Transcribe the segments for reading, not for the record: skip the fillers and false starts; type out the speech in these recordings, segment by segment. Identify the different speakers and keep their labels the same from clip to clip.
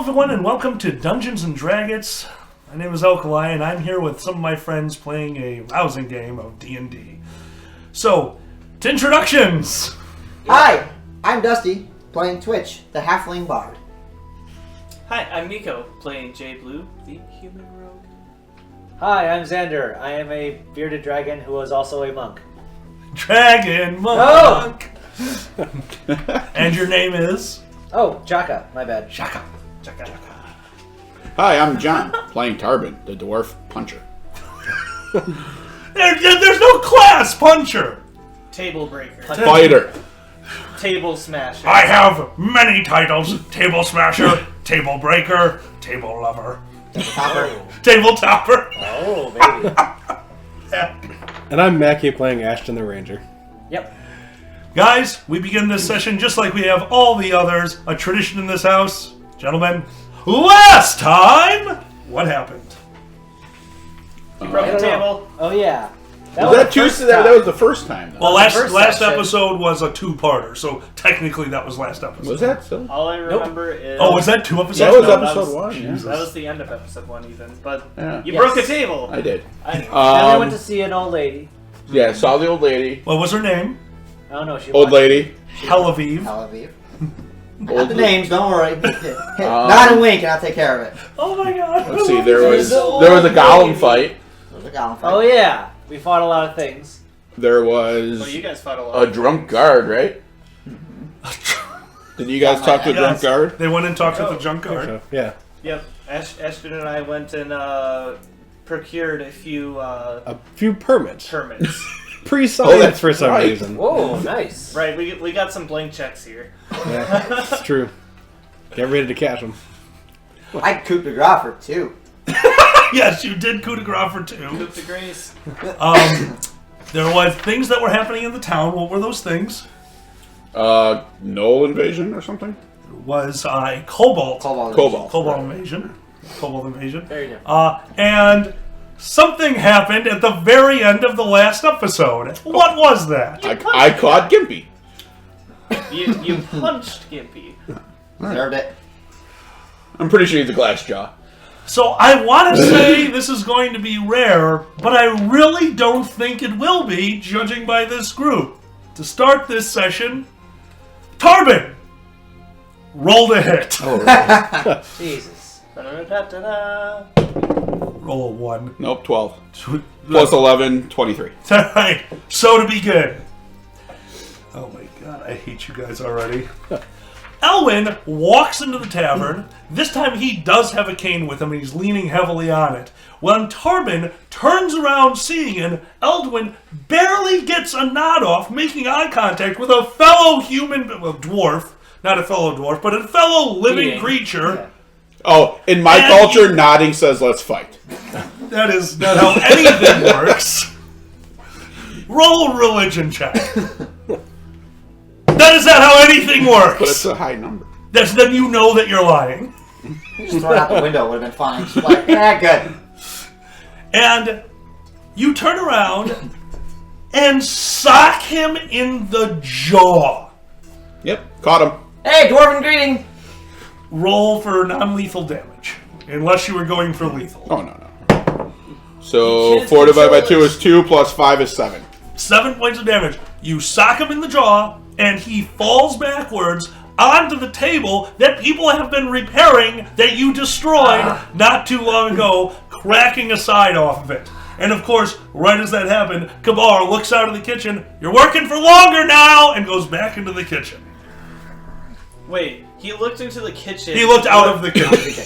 Speaker 1: everyone, and welcome to Dungeons and Draggets. My name is Alkali, and I'm here with some of my friends playing a rousing game of D&D. So, to introductions!
Speaker 2: Hi, I'm Dusty, playing Twitch, the Halfling Bard.
Speaker 3: Hi, I'm Nico, playing Jay Blue, the human rogue.
Speaker 4: Hi, I'm Xander. I am a bearded dragon who is also a monk.
Speaker 1: Dragon Monk! And your name is?
Speaker 4: Oh, Jaka. My bad.
Speaker 1: Shaka.
Speaker 5: Hi, I'm John, playing Tarbin, the dwarf puncher.
Speaker 1: There's no class, puncher!
Speaker 3: Table breaker.
Speaker 5: Fighter.
Speaker 3: Table smasher.
Speaker 1: I have many titles. Table Smasher, Table Breaker, Table Lover, Table Topper.
Speaker 4: Oh, baby.
Speaker 6: And I'm Mackie playing Ashton the Ranger.
Speaker 4: Yep.
Speaker 1: Guys, we begin this session just like we have all the others. A tradition in this house. Gentlemen, last time, what happened?
Speaker 3: You broke the table.
Speaker 4: Oh, yeah.
Speaker 5: Was that Tuesday? That was the first time. Though.
Speaker 1: Well,
Speaker 4: first
Speaker 1: last
Speaker 4: session.
Speaker 1: episode was a two-parter, so technically that was last episode.
Speaker 5: Was that so?
Speaker 3: All I remember is...
Speaker 1: Oh, was that two episodes?
Speaker 5: That was
Speaker 1: No,
Speaker 5: episode one. Yeah.
Speaker 3: That was the end of episode 1 even, but
Speaker 5: Yeah.
Speaker 3: you
Speaker 4: Yes.
Speaker 3: broke a table.
Speaker 5: I did.
Speaker 3: I know.
Speaker 4: Then we went to see an old lady.
Speaker 5: Yeah, saw the old lady.
Speaker 1: What was her name?
Speaker 4: Oh, no, she
Speaker 5: Old
Speaker 4: watched-
Speaker 5: lady.
Speaker 1: Helaviv.
Speaker 2: Tel Aviv.
Speaker 5: Old
Speaker 2: Not the names, don't worry. Nod and wink, and I'll take care of it.
Speaker 1: Oh my god.
Speaker 5: Let's see. There was a golem fight.
Speaker 2: There's a golem fight.
Speaker 4: Oh, yeah. We fought a lot of things.
Speaker 5: There
Speaker 3: Well,
Speaker 5: was
Speaker 3: you guys fought a lot.
Speaker 5: a drunk guard, right? Did you guys talk to a drunk
Speaker 1: Yes.
Speaker 5: guard?
Speaker 1: They went and talked to the junk
Speaker 6: So,
Speaker 1: guard.
Speaker 6: yeah.
Speaker 3: Yep. Ashton and I went and procured a few
Speaker 6: A few permits.
Speaker 3: permits.
Speaker 6: Pre-science
Speaker 5: that's
Speaker 6: for some
Speaker 5: right.
Speaker 6: reason.
Speaker 4: Whoa, nice.
Speaker 3: Right, we got some blank checks here.
Speaker 6: Yeah, it's true. Get ready to cash them.
Speaker 2: I coup de grace for two.
Speaker 1: Yes, you did coup de grace for two.
Speaker 3: Coup de grace.
Speaker 1: There was things that were happening in the town. What were those things?
Speaker 5: Knoll invasion or something?
Speaker 1: There was a cobalt.
Speaker 5: Cobalt.
Speaker 1: Invasion. Cobalt invasion.
Speaker 4: Very good.
Speaker 1: And something happened at the very end of the last episode. What was that?
Speaker 5: I caught Gimpy.
Speaker 3: You punched Gimpy.
Speaker 2: Deserved it.
Speaker 5: I'm pretty sure he's a glass jaw.
Speaker 1: So I want to say this is going to be rare, but I really don't think it will be, judging by this group. To start this session, Tarbin rolled a hit.
Speaker 4: Jesus.
Speaker 3: Da-da-da-da-da.
Speaker 1: Roll a 1.
Speaker 5: Nope, 12. Plus 11, 23.
Speaker 1: Alright, so to begin. Oh my god, I hate you guys already. Elwyn walks into the tavern. This time he does have a cane with him and he's leaning heavily on it. When Tarbin turns around seeing him, Eldwin barely gets a nod off, making eye contact with a fellow human, well, dwarf. Not a fellow dwarf, but a fellow living
Speaker 4: Being.
Speaker 1: creature.
Speaker 4: Yeah.
Speaker 5: Oh, in my
Speaker 1: And
Speaker 5: culture, nodding says let's fight.
Speaker 1: That is not how anything works. Roll a religion check. That is not how anything
Speaker 5: But it's
Speaker 1: works.
Speaker 5: a high number.
Speaker 1: Then you know that you're lying.
Speaker 2: Just throw it out the window would have been fine. She's like, good.
Speaker 1: And you turn around and sock him in the jaw.
Speaker 5: Yep, caught him.
Speaker 2: Hey, dwarven greeting.
Speaker 1: Roll for non-lethal damage. Unless you were going for lethal.
Speaker 5: Oh, no. So,
Speaker 3: Kids
Speaker 5: 4 divided by 2
Speaker 3: controllers.
Speaker 5: is 2, plus 5 is 7.
Speaker 1: 7 points of damage. You sock him in the jaw, and he falls backwards onto the table that people have been repairing that you destroyed not too long ago, cracking a side off of it. And of course, right as that happened, Kabar looks out of the kitchen, "You're working for longer now," and goes back into the kitchen.
Speaker 3: Wait, he looked into the kitchen.
Speaker 1: He looked out of the kitchen.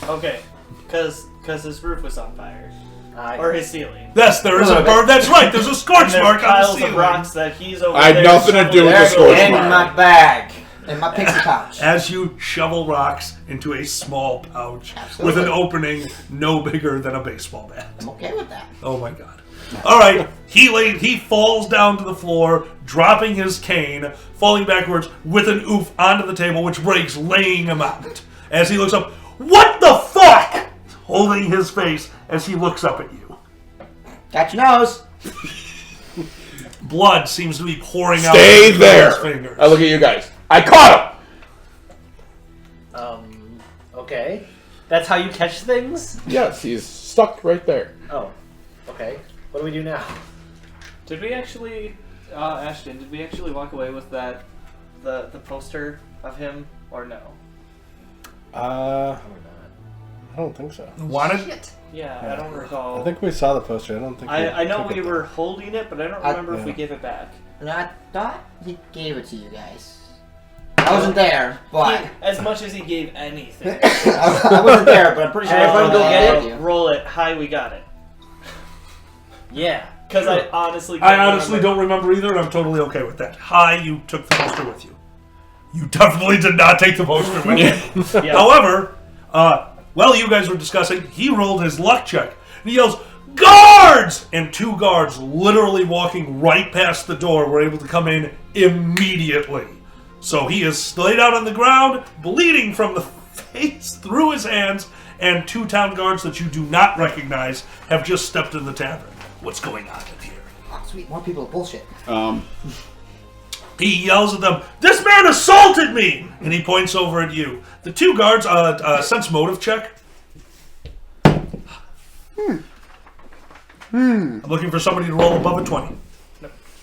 Speaker 3: Okay, because his roof was on fire.
Speaker 4: Nice.
Speaker 3: Or his ceiling.
Speaker 1: Yes, there is a burn. That's right, there's a
Speaker 3: And
Speaker 1: scorch
Speaker 3: there's
Speaker 1: mark on the
Speaker 3: piles of
Speaker 1: ceiling.
Speaker 3: rocks that he's over
Speaker 5: I had
Speaker 3: there
Speaker 5: nothing to do with the
Speaker 3: shoveling
Speaker 5: scorch
Speaker 3: everywhere.
Speaker 2: In
Speaker 5: mark.
Speaker 2: my bag. In my pixie pouch.
Speaker 1: As you shovel rocks into a small pouch
Speaker 2: Absolutely.
Speaker 1: with an opening no bigger than a baseball bat.
Speaker 2: I'm okay with that.
Speaker 1: Oh my god. Alright, he falls down to the floor, dropping his cane, falling backwards with an oof onto the table, which breaks, laying him out. As he looks up, "What the fuck?" Holding his face as he looks up at you.
Speaker 2: Got your nose.
Speaker 1: Blood seems to be pouring out
Speaker 5: Stay
Speaker 1: of
Speaker 5: there.
Speaker 1: his fingers.
Speaker 5: I look at you guys. I caught him!
Speaker 4: That's how you catch things?
Speaker 5: Yes, he's stuck right there.
Speaker 4: Oh. Okay. What do we do now?
Speaker 3: Did we actually, Ashton? Did we actually walk away with the poster of him or no?
Speaker 6: I don't think so.
Speaker 1: Wanted?
Speaker 3: Yeah, I don't recall.
Speaker 6: I think we saw the poster. I don't think.
Speaker 3: I know
Speaker 6: took
Speaker 3: we
Speaker 6: it,
Speaker 3: were
Speaker 6: though.
Speaker 3: holding it, but I don't remember if we
Speaker 6: yeah.
Speaker 3: gave it back.
Speaker 2: And I thought he gave it to you guys. I wasn't there, but
Speaker 3: As much as he gave anything.
Speaker 2: I wasn't there, but I'm pretty sure
Speaker 4: Everyone
Speaker 2: everyone
Speaker 4: go get
Speaker 2: it.
Speaker 3: Roll it. Hi, we got it.
Speaker 4: Yeah.
Speaker 3: Because I honestly
Speaker 1: don't remember either, and I'm totally okay with that. Hi, you took the poster with you. You definitely did not take the poster with you.
Speaker 3: Yeah.
Speaker 1: However, while you guys were discussing, he rolled his luck check. And he yells, "Guards!" And 2 guards, literally walking right past the door, were able to come in immediately. So he is laid out on the ground, bleeding from the face through his hands, and 2 town guards that you do not recognize have just stepped in the tavern. What's going on in here?
Speaker 2: Oh, sweet, more people with bullshit.
Speaker 1: He yells at them, "This man assaulted me!" And he points over at you. The 2 guards, sense motive check. I'm looking for somebody to roll above a 20.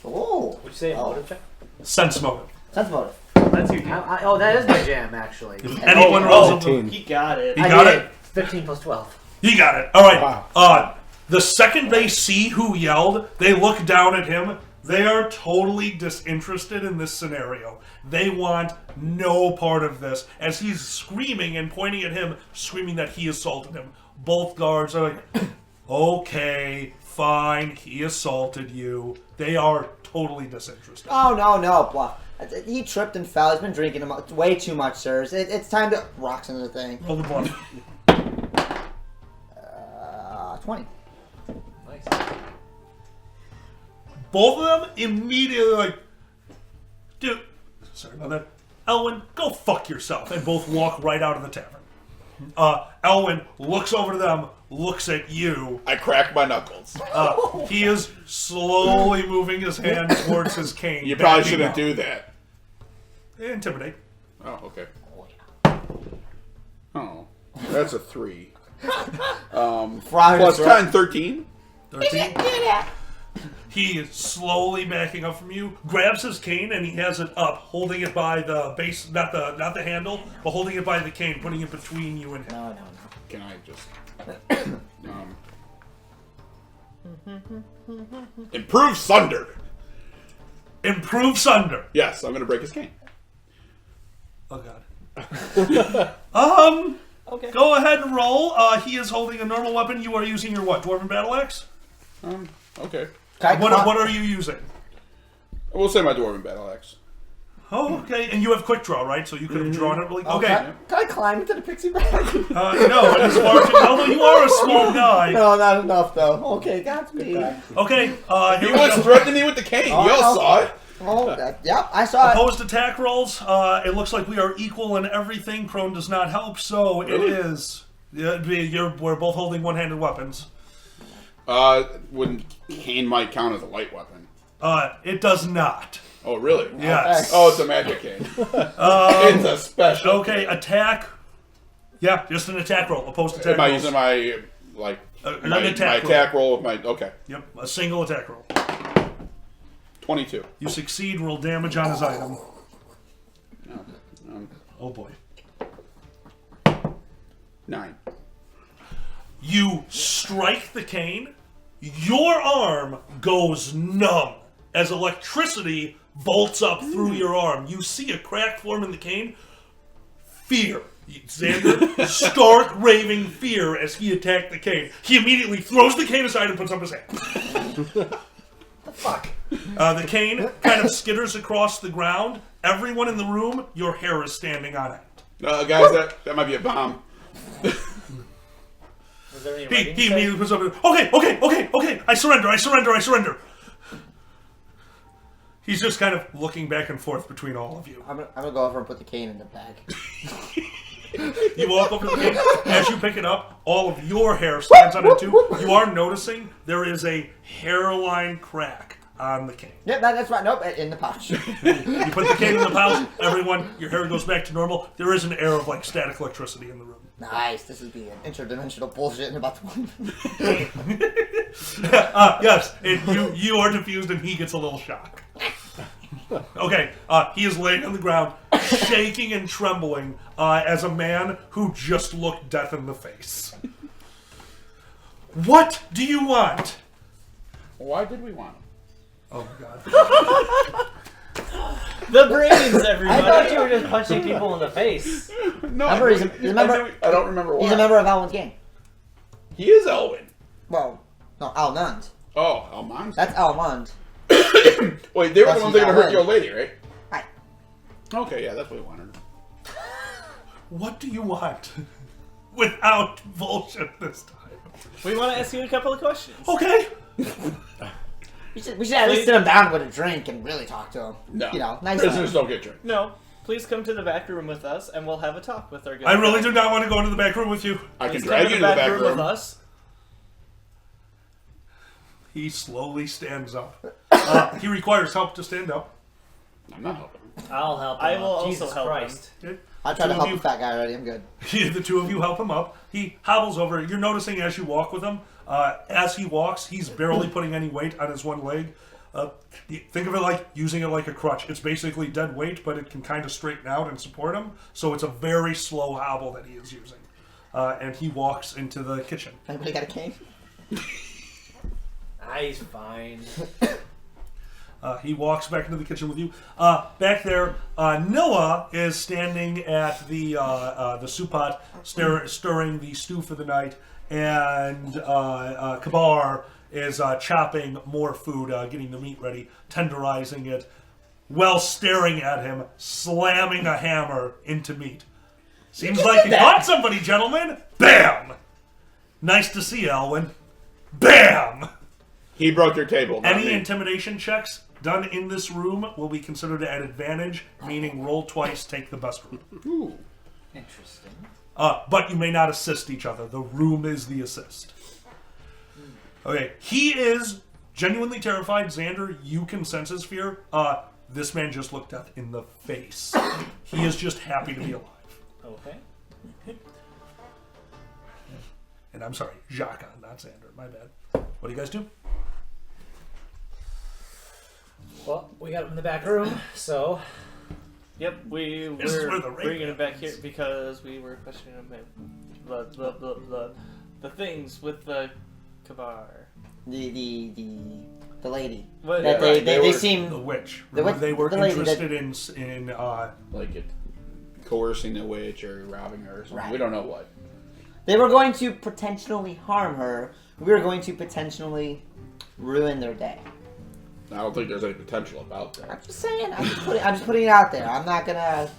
Speaker 2: Oh,
Speaker 4: Would you say a motive check?
Speaker 1: Sense motive.
Speaker 2: sense motive.
Speaker 3: That's your deal.
Speaker 4: Oh, that is my jam, actually.
Speaker 1: If anyone rolls above...
Speaker 6: 18.
Speaker 3: He got it.
Speaker 1: He got it?
Speaker 4: 15 plus 12.
Speaker 1: He got it. All right.
Speaker 6: Wow.
Speaker 1: The second they see who yelled, they look down at him. They are totally disinterested in this scenario. They want no part of this. As he's screaming and pointing at him, screaming that he assaulted him. Both guards are like, "Okay, fine, he assaulted you." They are totally disinterested.
Speaker 2: Oh, no. Well, he tripped and fell. He's been drinking way too much, sirs. It's time to... Rocks into the thing.
Speaker 1: Roll the bluff.
Speaker 2: 20.
Speaker 4: Nice.
Speaker 1: Both of them immediately like, "Dude, sorry about that. Elwyn, go fuck yourself," and both walk right out of the tavern. Elwyn looks over to them, looks at you.
Speaker 5: I crack my knuckles.
Speaker 1: He is slowly moving his hand towards his cane.
Speaker 5: You probably
Speaker 1: backing
Speaker 5: shouldn't
Speaker 1: up.
Speaker 5: do that.
Speaker 1: Intimidate.
Speaker 5: Oh, okay. Oh, that's a 3. Plus 10, 13.
Speaker 1: 13. He is slowly backing up from you, grabs his cane, and he has it up, holding it by the base, not the handle, but holding it by the cane, putting it between you and him.
Speaker 2: No.
Speaker 5: Can I just... Improve Sunder.
Speaker 1: Improve Sunder.
Speaker 5: Yes, I'm going to break his cane.
Speaker 1: Oh god.
Speaker 3: Okay.
Speaker 1: Go ahead and roll. He is holding a normal weapon. You are using your what? Dwarven battle axe?
Speaker 5: Okay.
Speaker 1: What are you using?
Speaker 5: We'll say my Dwarven battle axe.
Speaker 1: Oh, okay. And you have quick draw, right? So you could have drawn it really. Okay.
Speaker 2: Can I climb into the pixie bag?
Speaker 1: No, it is far too. Although you are a small guy.
Speaker 2: No, not enough, though. Okay, got me.
Speaker 1: Okay.
Speaker 5: He
Speaker 1: Here we
Speaker 5: was
Speaker 1: go.
Speaker 5: threatening me with the cane. You all saw it.
Speaker 2: Oh, yep, I saw it.
Speaker 1: Opposed attack rolls. It looks like we are equal in everything. Prone does not help, so it is. We're both holding one-handed weapons.
Speaker 5: Wouldn't cane might count as a light weapon?
Speaker 1: It does not.
Speaker 5: Oh, really?
Speaker 1: Yes.
Speaker 5: Oh, it's a magic cane. It's a special.
Speaker 1: Okay, attack. Yeah, just an attack roll. Opposed attack
Speaker 5: Am I
Speaker 1: rolls.
Speaker 5: using my
Speaker 1: An
Speaker 5: my
Speaker 1: attack
Speaker 5: attack roll with my
Speaker 1: Yep, a single attack roll.
Speaker 5: 22.
Speaker 1: You succeed. Roll damage on his item. Oh boy.
Speaker 5: 9.
Speaker 1: You strike the cane. Your arm goes numb as electricity bolts up through your arm. You see a crack form in the cane. Fear. Xander, stark raving fear as he attacked the cane. He immediately throws the cane aside and puts up his hand.
Speaker 2: The fuck?
Speaker 1: The cane kind of skitters across the ground. Everyone in the room, your hair is standing on end.
Speaker 5: Guys, that might be a bomb.
Speaker 4: Was there any
Speaker 1: He
Speaker 4: writing
Speaker 1: immediately puts up. Okay. I surrender. He's just kind of looking back and forth between all of you.
Speaker 2: I'm gonna go over and put the cane in the bag.
Speaker 1: You walk over to the cane. As you pick it up, all of your hair stands on it too. You are noticing there is a hairline crack on the cane.
Speaker 2: Yep, that's right. Nope, in the pouch.
Speaker 1: You put the cane in the pouch, everyone, your hair goes back to normal. There is an air of like static electricity in the room.
Speaker 2: Nice. This is being interdimensional bullshit in about 20
Speaker 1: Yes, you are diffused and he gets a little shock. Okay, he is laying on the ground, shaking and trembling as a man who just looked death in the face. What do you want?
Speaker 5: Why did we want him?
Speaker 1: Oh my god.
Speaker 3: The brains,
Speaker 4: I
Speaker 3: everybody.
Speaker 4: thought you were just punching people in the face.
Speaker 5: No,
Speaker 2: Remember, he's a member.
Speaker 5: I don't remember why.
Speaker 2: He's a member of Elwyn's gang.
Speaker 5: He is Elwyn.
Speaker 2: Well, no, Elmond.
Speaker 5: Oh, Elmond?
Speaker 2: That's Elmond.
Speaker 5: Wait, they were the
Speaker 2: Plus
Speaker 5: ones that
Speaker 2: he's
Speaker 5: were going to hurt
Speaker 2: Elwyn.
Speaker 5: the old lady, right?
Speaker 2: Right.
Speaker 5: Okay, yeah, that's what we wanted.
Speaker 1: What do you want? Without bullshit this time.
Speaker 3: We want to ask you a couple of questions.
Speaker 1: Okay.
Speaker 2: We should at least sit him down with a drink and really talk to him.
Speaker 5: No.
Speaker 2: You know, nice.
Speaker 5: Prisoners don't get drunk.
Speaker 3: No, please come to the back room with us, and we'll have a talk with our good
Speaker 1: I really
Speaker 3: friend.
Speaker 1: do not want to go into the back room with you.
Speaker 5: I can
Speaker 3: Please
Speaker 5: drag
Speaker 3: come
Speaker 5: you to the back
Speaker 3: with
Speaker 5: room.
Speaker 3: us.
Speaker 1: He slowly stands up. He requires help to stand up.
Speaker 5: I'm not helping.
Speaker 4: I'll help him
Speaker 3: I
Speaker 4: out.
Speaker 3: will also
Speaker 4: Jesus
Speaker 3: help
Speaker 4: Christ.
Speaker 1: Okay?
Speaker 2: I tried
Speaker 1: Two
Speaker 2: to
Speaker 1: of
Speaker 2: help
Speaker 1: you-
Speaker 2: the fat guy already. I'm good.
Speaker 1: The two of you help him up. He hobbles over. You're noticing as you walk with him, as he walks, he's barely putting any weight on his one leg. Think of it like using it like a crutch. It's basically dead weight, but it can kind of straighten out and support him. So it's a very slow hobble that he is using. And he walks into the kitchen.
Speaker 2: Anybody got a cane?
Speaker 4: He's fine.
Speaker 1: He walks back into the kitchen with you. Back there, Nilla is standing at the soup pot, stirring the stew for the night, and Kabar is chopping more food, getting the meat ready, tenderizing it, while staring at him, slamming a hammer into meat. Seems like you caught somebody, gentlemen. Bam! Nice to see you, Elwyn. Bam!
Speaker 5: He broke your table. not
Speaker 1: Any
Speaker 5: me.
Speaker 1: intimidation checks done in this room will be considered at advantage, meaning roll twice, take the best room.
Speaker 5: Ooh.
Speaker 4: Interesting.
Speaker 1: But you may not assist each other. The room is the assist. Okay, he is genuinely terrified. Xander, you can sense his fear. This man just looked death in the face. He is just happy to be alive.
Speaker 4: Okay.
Speaker 1: And I'm sorry, Jaka, not Xander. My bad. What do you guys do?
Speaker 4: Well, we got him in the back room, so
Speaker 3: Yep, we
Speaker 1: This is where the
Speaker 3: were
Speaker 1: rape
Speaker 3: bringing it back
Speaker 1: happens.
Speaker 3: here because we were questioning him. The things with the Kabar.
Speaker 2: The lady.
Speaker 3: What-
Speaker 2: That
Speaker 5: right,
Speaker 2: they
Speaker 5: were-
Speaker 2: seem.
Speaker 1: The witch.
Speaker 2: The witch-
Speaker 1: They were
Speaker 2: the lady that-
Speaker 1: interested in
Speaker 5: Like it, coercing the witch or robbing her or something.
Speaker 2: Right.
Speaker 5: We don't know what.
Speaker 2: They were going to potentially harm her. We were going to potentially ruin their day.
Speaker 5: I don't think there's any potential about
Speaker 2: I'm
Speaker 5: that.
Speaker 2: just saying. I'm just putting it out there. I'm not gonna,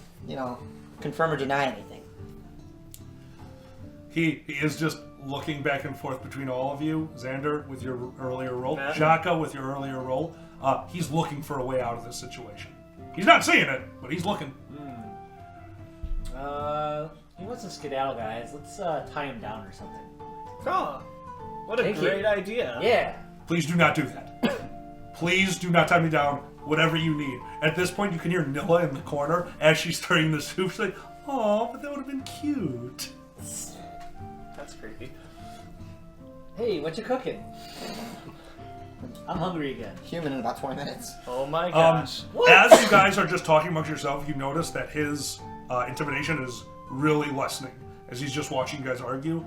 Speaker 2: confirm or deny anything.
Speaker 1: He is just looking back and forth between all of you. Xander with your earlier roll,
Speaker 3: Matt?
Speaker 1: Jaka with your earlier roll. He's looking for a way out of this situation. He's not seeing it, but he's looking.
Speaker 4: He wants to skedaddle, guys. Let's tie him down or something.
Speaker 3: Oh, what a
Speaker 4: Thank you.
Speaker 3: great idea.
Speaker 4: Yeah.
Speaker 1: Please do not do that. Please do not tie me down. Whatever you need. At this point, you can hear Nilla in the corner as she's stirring the soup. She's like, "Oh, but that would have been cute."
Speaker 3: That's creepy.
Speaker 4: Hey, what you cooking? I'm hungry again.
Speaker 2: Human in about 20 minutes.
Speaker 3: Oh my gosh.
Speaker 1: As you guys are just talking amongst yourself, you notice that his intimidation is really lessening as he's just watching you guys argue.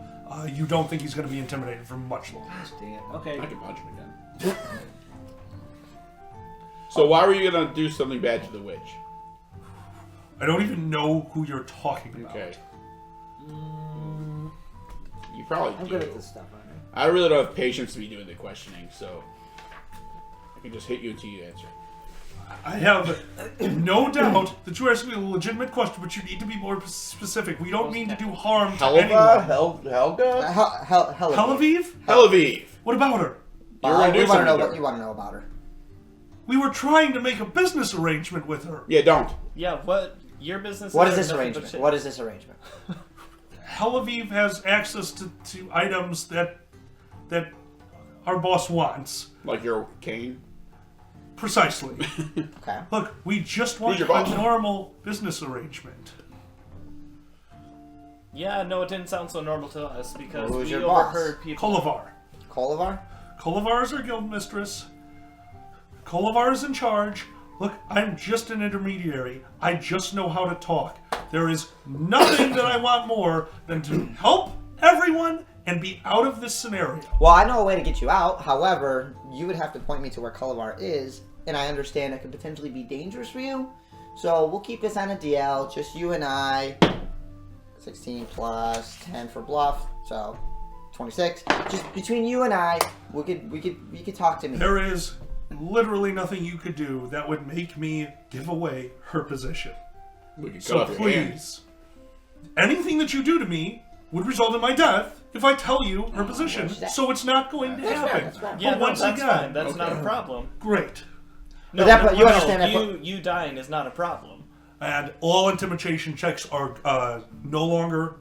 Speaker 1: You don't think he's going to be intimidated for much longer.
Speaker 4: Dang it. Okay.
Speaker 5: I can punch him again. So why were you gonna do something bad to the witch?
Speaker 1: I don't even know who you're talking about.
Speaker 5: Okay. You probably
Speaker 4: I'm
Speaker 5: do.
Speaker 4: good at this stuff, aren't
Speaker 5: I really don't have patience to be doing the questioning, so I can just hit you until you answer.
Speaker 1: I have no doubt that you're asking me a legitimate question, but you need to be more specific. We don't mean to do harm to
Speaker 5: Helva?
Speaker 1: anyone.
Speaker 5: Helga?
Speaker 2: Hell,
Speaker 1: Helaviv?
Speaker 5: Helaviv.
Speaker 1: What about her?
Speaker 5: You're gonna do
Speaker 2: we want to
Speaker 5: something
Speaker 2: know
Speaker 5: to
Speaker 2: what
Speaker 5: her.
Speaker 2: you want to know about her.
Speaker 1: We were trying to make a business arrangement with her.
Speaker 5: Yeah, don't.
Speaker 3: Yeah, what your business
Speaker 2: What
Speaker 3: is
Speaker 2: is this
Speaker 3: nothing but
Speaker 2: arrangement?
Speaker 3: shit.
Speaker 2: What is this arrangement?
Speaker 1: Helaviv has access to items that our boss wants.
Speaker 5: Like your cane?
Speaker 1: Precisely.
Speaker 2: Okay.
Speaker 1: Look, we just want
Speaker 5: your
Speaker 1: a
Speaker 5: boss?
Speaker 1: normal business arrangement.
Speaker 3: Yeah, no, it didn't sound so normal to us because
Speaker 2: Who's
Speaker 3: we
Speaker 2: your boss?
Speaker 3: overheard people.
Speaker 1: Kolivar.
Speaker 2: Kolivar?
Speaker 1: Kolivar is our guild mistress. Kolivar is in charge. Look, I'm just an intermediary. I just know how to talk. There is nothing that I want more than to help everyone and be out of this scenario.
Speaker 2: Well, I know a way to get you out. However, you would have to point me to where Kolivar is, and I understand it could potentially be dangerous for you. So we'll keep this on a DL, just you and I. 16 plus 10 for bluff, so 26. Just between you and I, you could talk to me.
Speaker 1: There is literally nothing you could do that would make me give away her position.
Speaker 5: We could cut
Speaker 1: So
Speaker 5: off your hand.
Speaker 1: please, anything that you do to me would result in my death if I tell you her position.
Speaker 2: that-
Speaker 1: So it's not going to
Speaker 2: That's
Speaker 1: happen.
Speaker 2: fair, that's fair.
Speaker 3: Yeah,
Speaker 1: But
Speaker 3: no,
Speaker 1: once
Speaker 3: that's
Speaker 1: again,
Speaker 3: fine. That's not a problem.
Speaker 1: great.
Speaker 2: But that- you understand that-
Speaker 3: you dying is not a problem.
Speaker 1: And all intimidation checks are no longer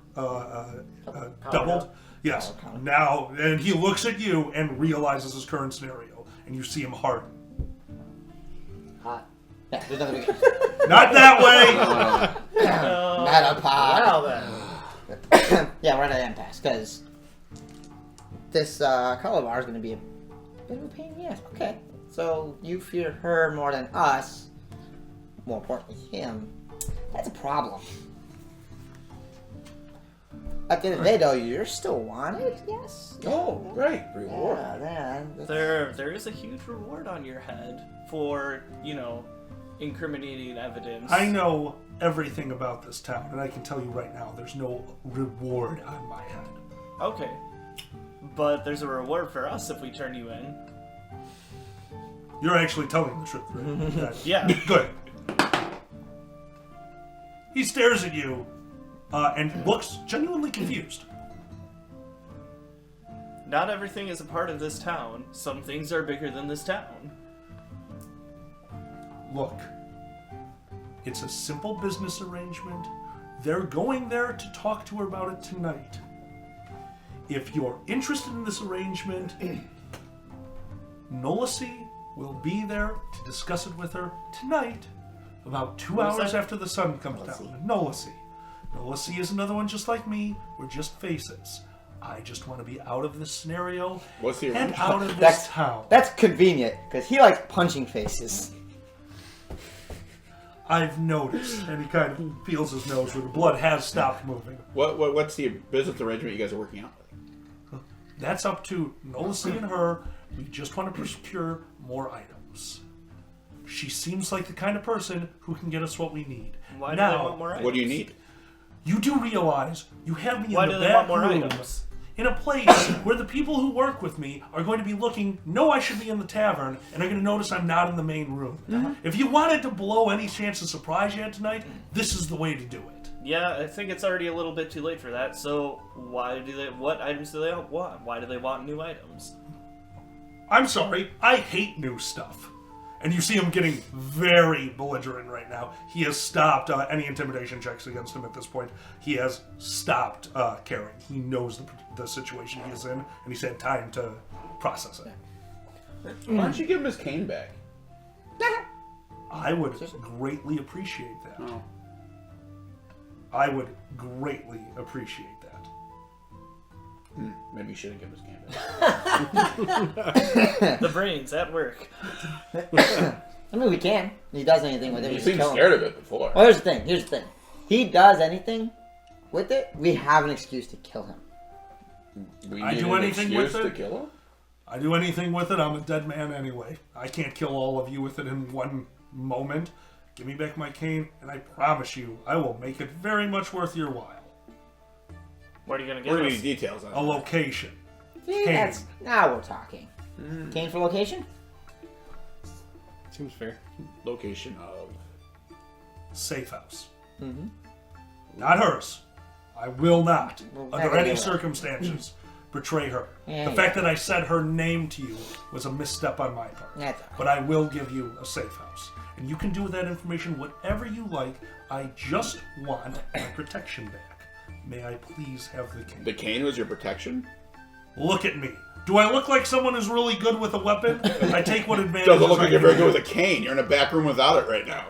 Speaker 1: doubled. Yes. Now, and he looks at you and realizes his current scenario, and you see him harden.
Speaker 2: Hot. Yeah, there's nothing we can
Speaker 1: Not that way.
Speaker 2: Not a pot.
Speaker 4: Wow, then.
Speaker 2: Yeah, we're at an impasse, because this Kolivar is going to be a bit of a pain in the ass. Okay. So you fear her more than us. More importantly, him. That's a problem. At the end of the day, though, you're still wanted, yes?
Speaker 5: Oh, great. Reward.
Speaker 2: Yeah, that's...
Speaker 3: There is a huge reward on your head for, incriminating evidence.
Speaker 1: I know everything about this town, and I can tell you right now, there's no reward on my head.
Speaker 3: Okay. But there's a reward for us if we turn you in.
Speaker 1: You're actually telling the truth, right?
Speaker 3: Yeah.
Speaker 1: Good. He stares at you and looks genuinely confused.
Speaker 3: Not everything is a part of this town. Some things are bigger than this town.
Speaker 1: Look, it's a simple business arrangement. They're going there to talk to her about it tonight. If you're interested in this arrangement, Nolacy will be there to discuss it with her tonight, about 2
Speaker 3: What was
Speaker 1: hours
Speaker 3: that?
Speaker 1: after the sun comes down. Nolacy. Nolacy is another one just like me. We're just faces. I just want to be out of this scenario
Speaker 5: What's the
Speaker 1: and
Speaker 5: arrangement?
Speaker 1: out of this
Speaker 2: That's-
Speaker 1: town.
Speaker 2: That's convenient, because he likes punching faces.
Speaker 1: I've noticed. And he kind of feels his nose where the blood has stopped moving.
Speaker 5: What's the business arrangement you guys are working out?
Speaker 1: That's up to Nolacy and her. We just want to procure more items. She seems like the kind of person who can get us what we need.
Speaker 3: Why do
Speaker 1: now,
Speaker 3: they want more items?
Speaker 5: What do you need?
Speaker 1: You do realize you have me
Speaker 3: Why
Speaker 1: in
Speaker 3: do
Speaker 1: the
Speaker 3: they
Speaker 1: back
Speaker 3: want more
Speaker 1: room
Speaker 3: items?
Speaker 1: in a place where the people who work with me are going to be looking, know I should be in the tavern, and are going to notice I'm not in the main room. If you wanted to blow any chance of surprise you had tonight, this is the way to do it.
Speaker 3: Yeah, I think it's already a little bit too late for that. So what items do they want? Why do they want new items?
Speaker 1: I'm sorry, I hate new stuff. And you see him getting very belligerent right now. He has stopped any intimidation checks against him at this point. He has stopped caring. He knows the situation he is in, and he's had time to process it.
Speaker 5: Why don't you give him his cane back?
Speaker 1: I would greatly appreciate that.
Speaker 5: Oh.
Speaker 1: I would greatly appreciate that.
Speaker 5: Maybe you shouldn't give him his cane back.
Speaker 3: The brains at work.
Speaker 2: I mean, we can. If he does anything with it, we
Speaker 5: You
Speaker 2: just
Speaker 5: seemed
Speaker 2: kill him.
Speaker 5: scared of it before.
Speaker 2: Well, here's the thing. He does anything with it, we have an excuse to kill him.
Speaker 5: We
Speaker 1: I
Speaker 5: need
Speaker 1: do
Speaker 5: an
Speaker 1: anything
Speaker 5: excuse
Speaker 1: with
Speaker 5: to
Speaker 1: it?
Speaker 5: kill him?
Speaker 1: I do anything with it, I'm a dead man anyway. I can't kill all of you with it in one moment. Give me back my cane, and I promise you, I will make it very much worth your while.
Speaker 3: What are you gonna
Speaker 5: We're
Speaker 3: give
Speaker 5: gonna
Speaker 3: us?
Speaker 5: need details on
Speaker 1: A
Speaker 5: it.
Speaker 1: location.
Speaker 2: See,
Speaker 1: Cane.
Speaker 2: now we're talking. Cane for location?
Speaker 6: Seems fair.
Speaker 5: Location of.
Speaker 1: Safe house.
Speaker 2: Mm-hmm.
Speaker 1: Not hers. I will not,
Speaker 2: Well,
Speaker 1: under
Speaker 2: never
Speaker 1: any
Speaker 2: will.
Speaker 1: circumstances, betray her.
Speaker 2: Yeah,
Speaker 1: The
Speaker 2: yeah.
Speaker 1: fact that I said her name to you was a misstep on my part.
Speaker 2: That's all right.
Speaker 1: But I will give you a safe house. And you can do with that information whatever you like. I just want my protection back. May I please have the cane?
Speaker 5: The cane was your protection?
Speaker 1: Look at me. Do I look like someone who's really good with a weapon? I take what advantage.
Speaker 5: Doesn't look
Speaker 1: I
Speaker 5: like you're
Speaker 1: can
Speaker 5: very good
Speaker 1: get.
Speaker 5: with a cane. You're in a back room without it right now.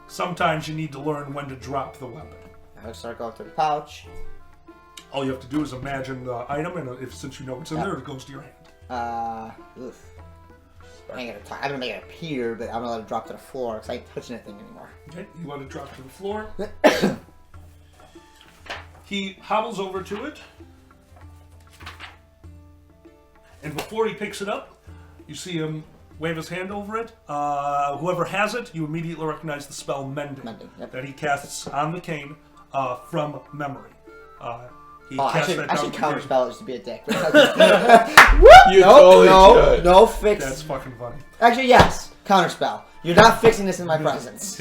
Speaker 1: Sometimes you need to learn when to drop the weapon.
Speaker 2: I'll start going through the pouch.
Speaker 1: All you have to do is imagine the item, and since you know what's in there, it goes to your hand.
Speaker 2: Oof. I'm gonna make it appear, but I'm gonna let it drop to the floor because I ain't touching that thing anymore.
Speaker 1: Okay, you let it drop to the floor. He hobbles over to it, and before he picks it up, you see him wave his hand over it. Whoever has it, you immediately recognize the spell Mending,
Speaker 2: Yep.
Speaker 1: that he casts on the cane from memory. He
Speaker 2: I
Speaker 1: casts
Speaker 2: should
Speaker 1: that down the cane.
Speaker 2: counterspell it just to be a dick.
Speaker 5: You totally should.
Speaker 2: No fix.
Speaker 1: That's fucking funny.
Speaker 2: Actually, yes, counterspell. You're not fixing this in my presence.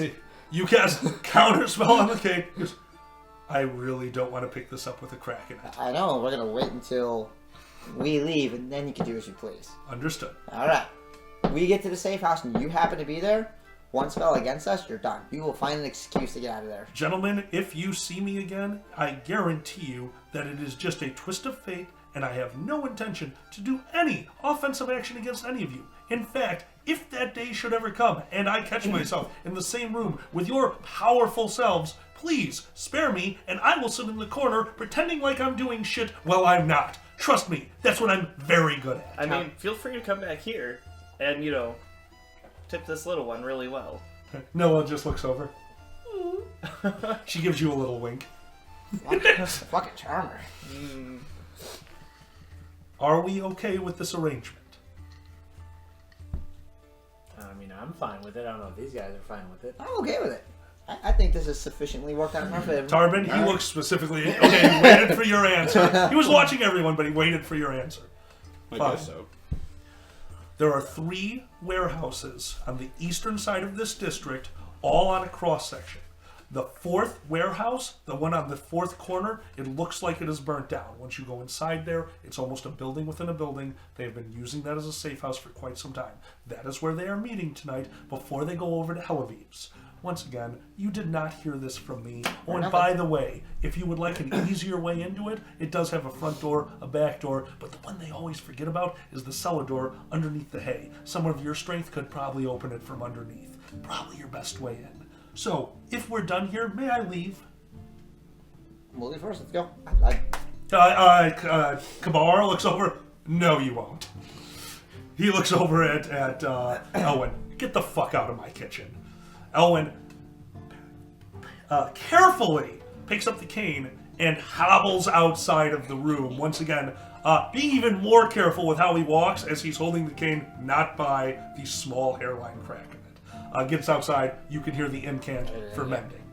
Speaker 1: You cast counterspell on the cane. He goes, I really don't want to pick this up with a crack in it.
Speaker 2: I know. We're gonna wait until we leave, and then you can do as you please.
Speaker 1: Understood.
Speaker 2: All right. We get to the safe house, and you happen to be there. One spell against us, you're done. You will find an excuse to get out of there.
Speaker 1: Gentlemen, if you see me again, I guarantee you that it is just a twist of fate, and I have no intention to do any offensive action against any of you. In fact, if that day should ever come, and I catch myself in the same room with your powerful selves, please spare me, and I will sit in the corner pretending like I'm doing shit while I'm not. Trust me, that's what I'm very good at.
Speaker 3: I mean, feel free to come back here and, tip this little one really well.
Speaker 1: Noah just looks over. She gives you a little wink.
Speaker 2: Fucking charmer.
Speaker 1: Are we okay with this arrangement?
Speaker 4: I mean, I'm fine with it. I don't know if these guys are fine with it.
Speaker 2: I'm okay with it. I think this is sufficiently worked out in our favor.
Speaker 1: Tarbin, he looks specifically... Okay, he waited for your answer. He was watching everyone, but he waited for your answer.
Speaker 5: I
Speaker 1: Fine.
Speaker 5: guess so.
Speaker 1: There are 3 warehouses on the eastern side of this district, all on a cross-section. The 4th warehouse, the one on the 4th corner, it looks like it is burnt down. Once you go inside there, it's almost a building within a building. They have been using that as a safe house for quite some time. That is where they are meeting tonight before they go over to Helaviv's. Once again, you did not hear this from me. Oh, and by the way, if you would like an easier way into it, it does have a front door, a back door, but the one they always forget about is the cellar door underneath the hay. Someone of your strength could probably open it from underneath. Probably your best way in. So, if we're done here, may I leave?
Speaker 2: We'll leave first. Let's go.
Speaker 1: Kabar looks over. No, you won't. He looks over at Elwyn. Get the fuck out of my kitchen. Elwyn carefully picks up the cane and hobbles outside of the room. Once again, being even more careful with how he walks as he's holding the cane, not by the small hairline crack in it. Gets outside, you can hear the incant for mending.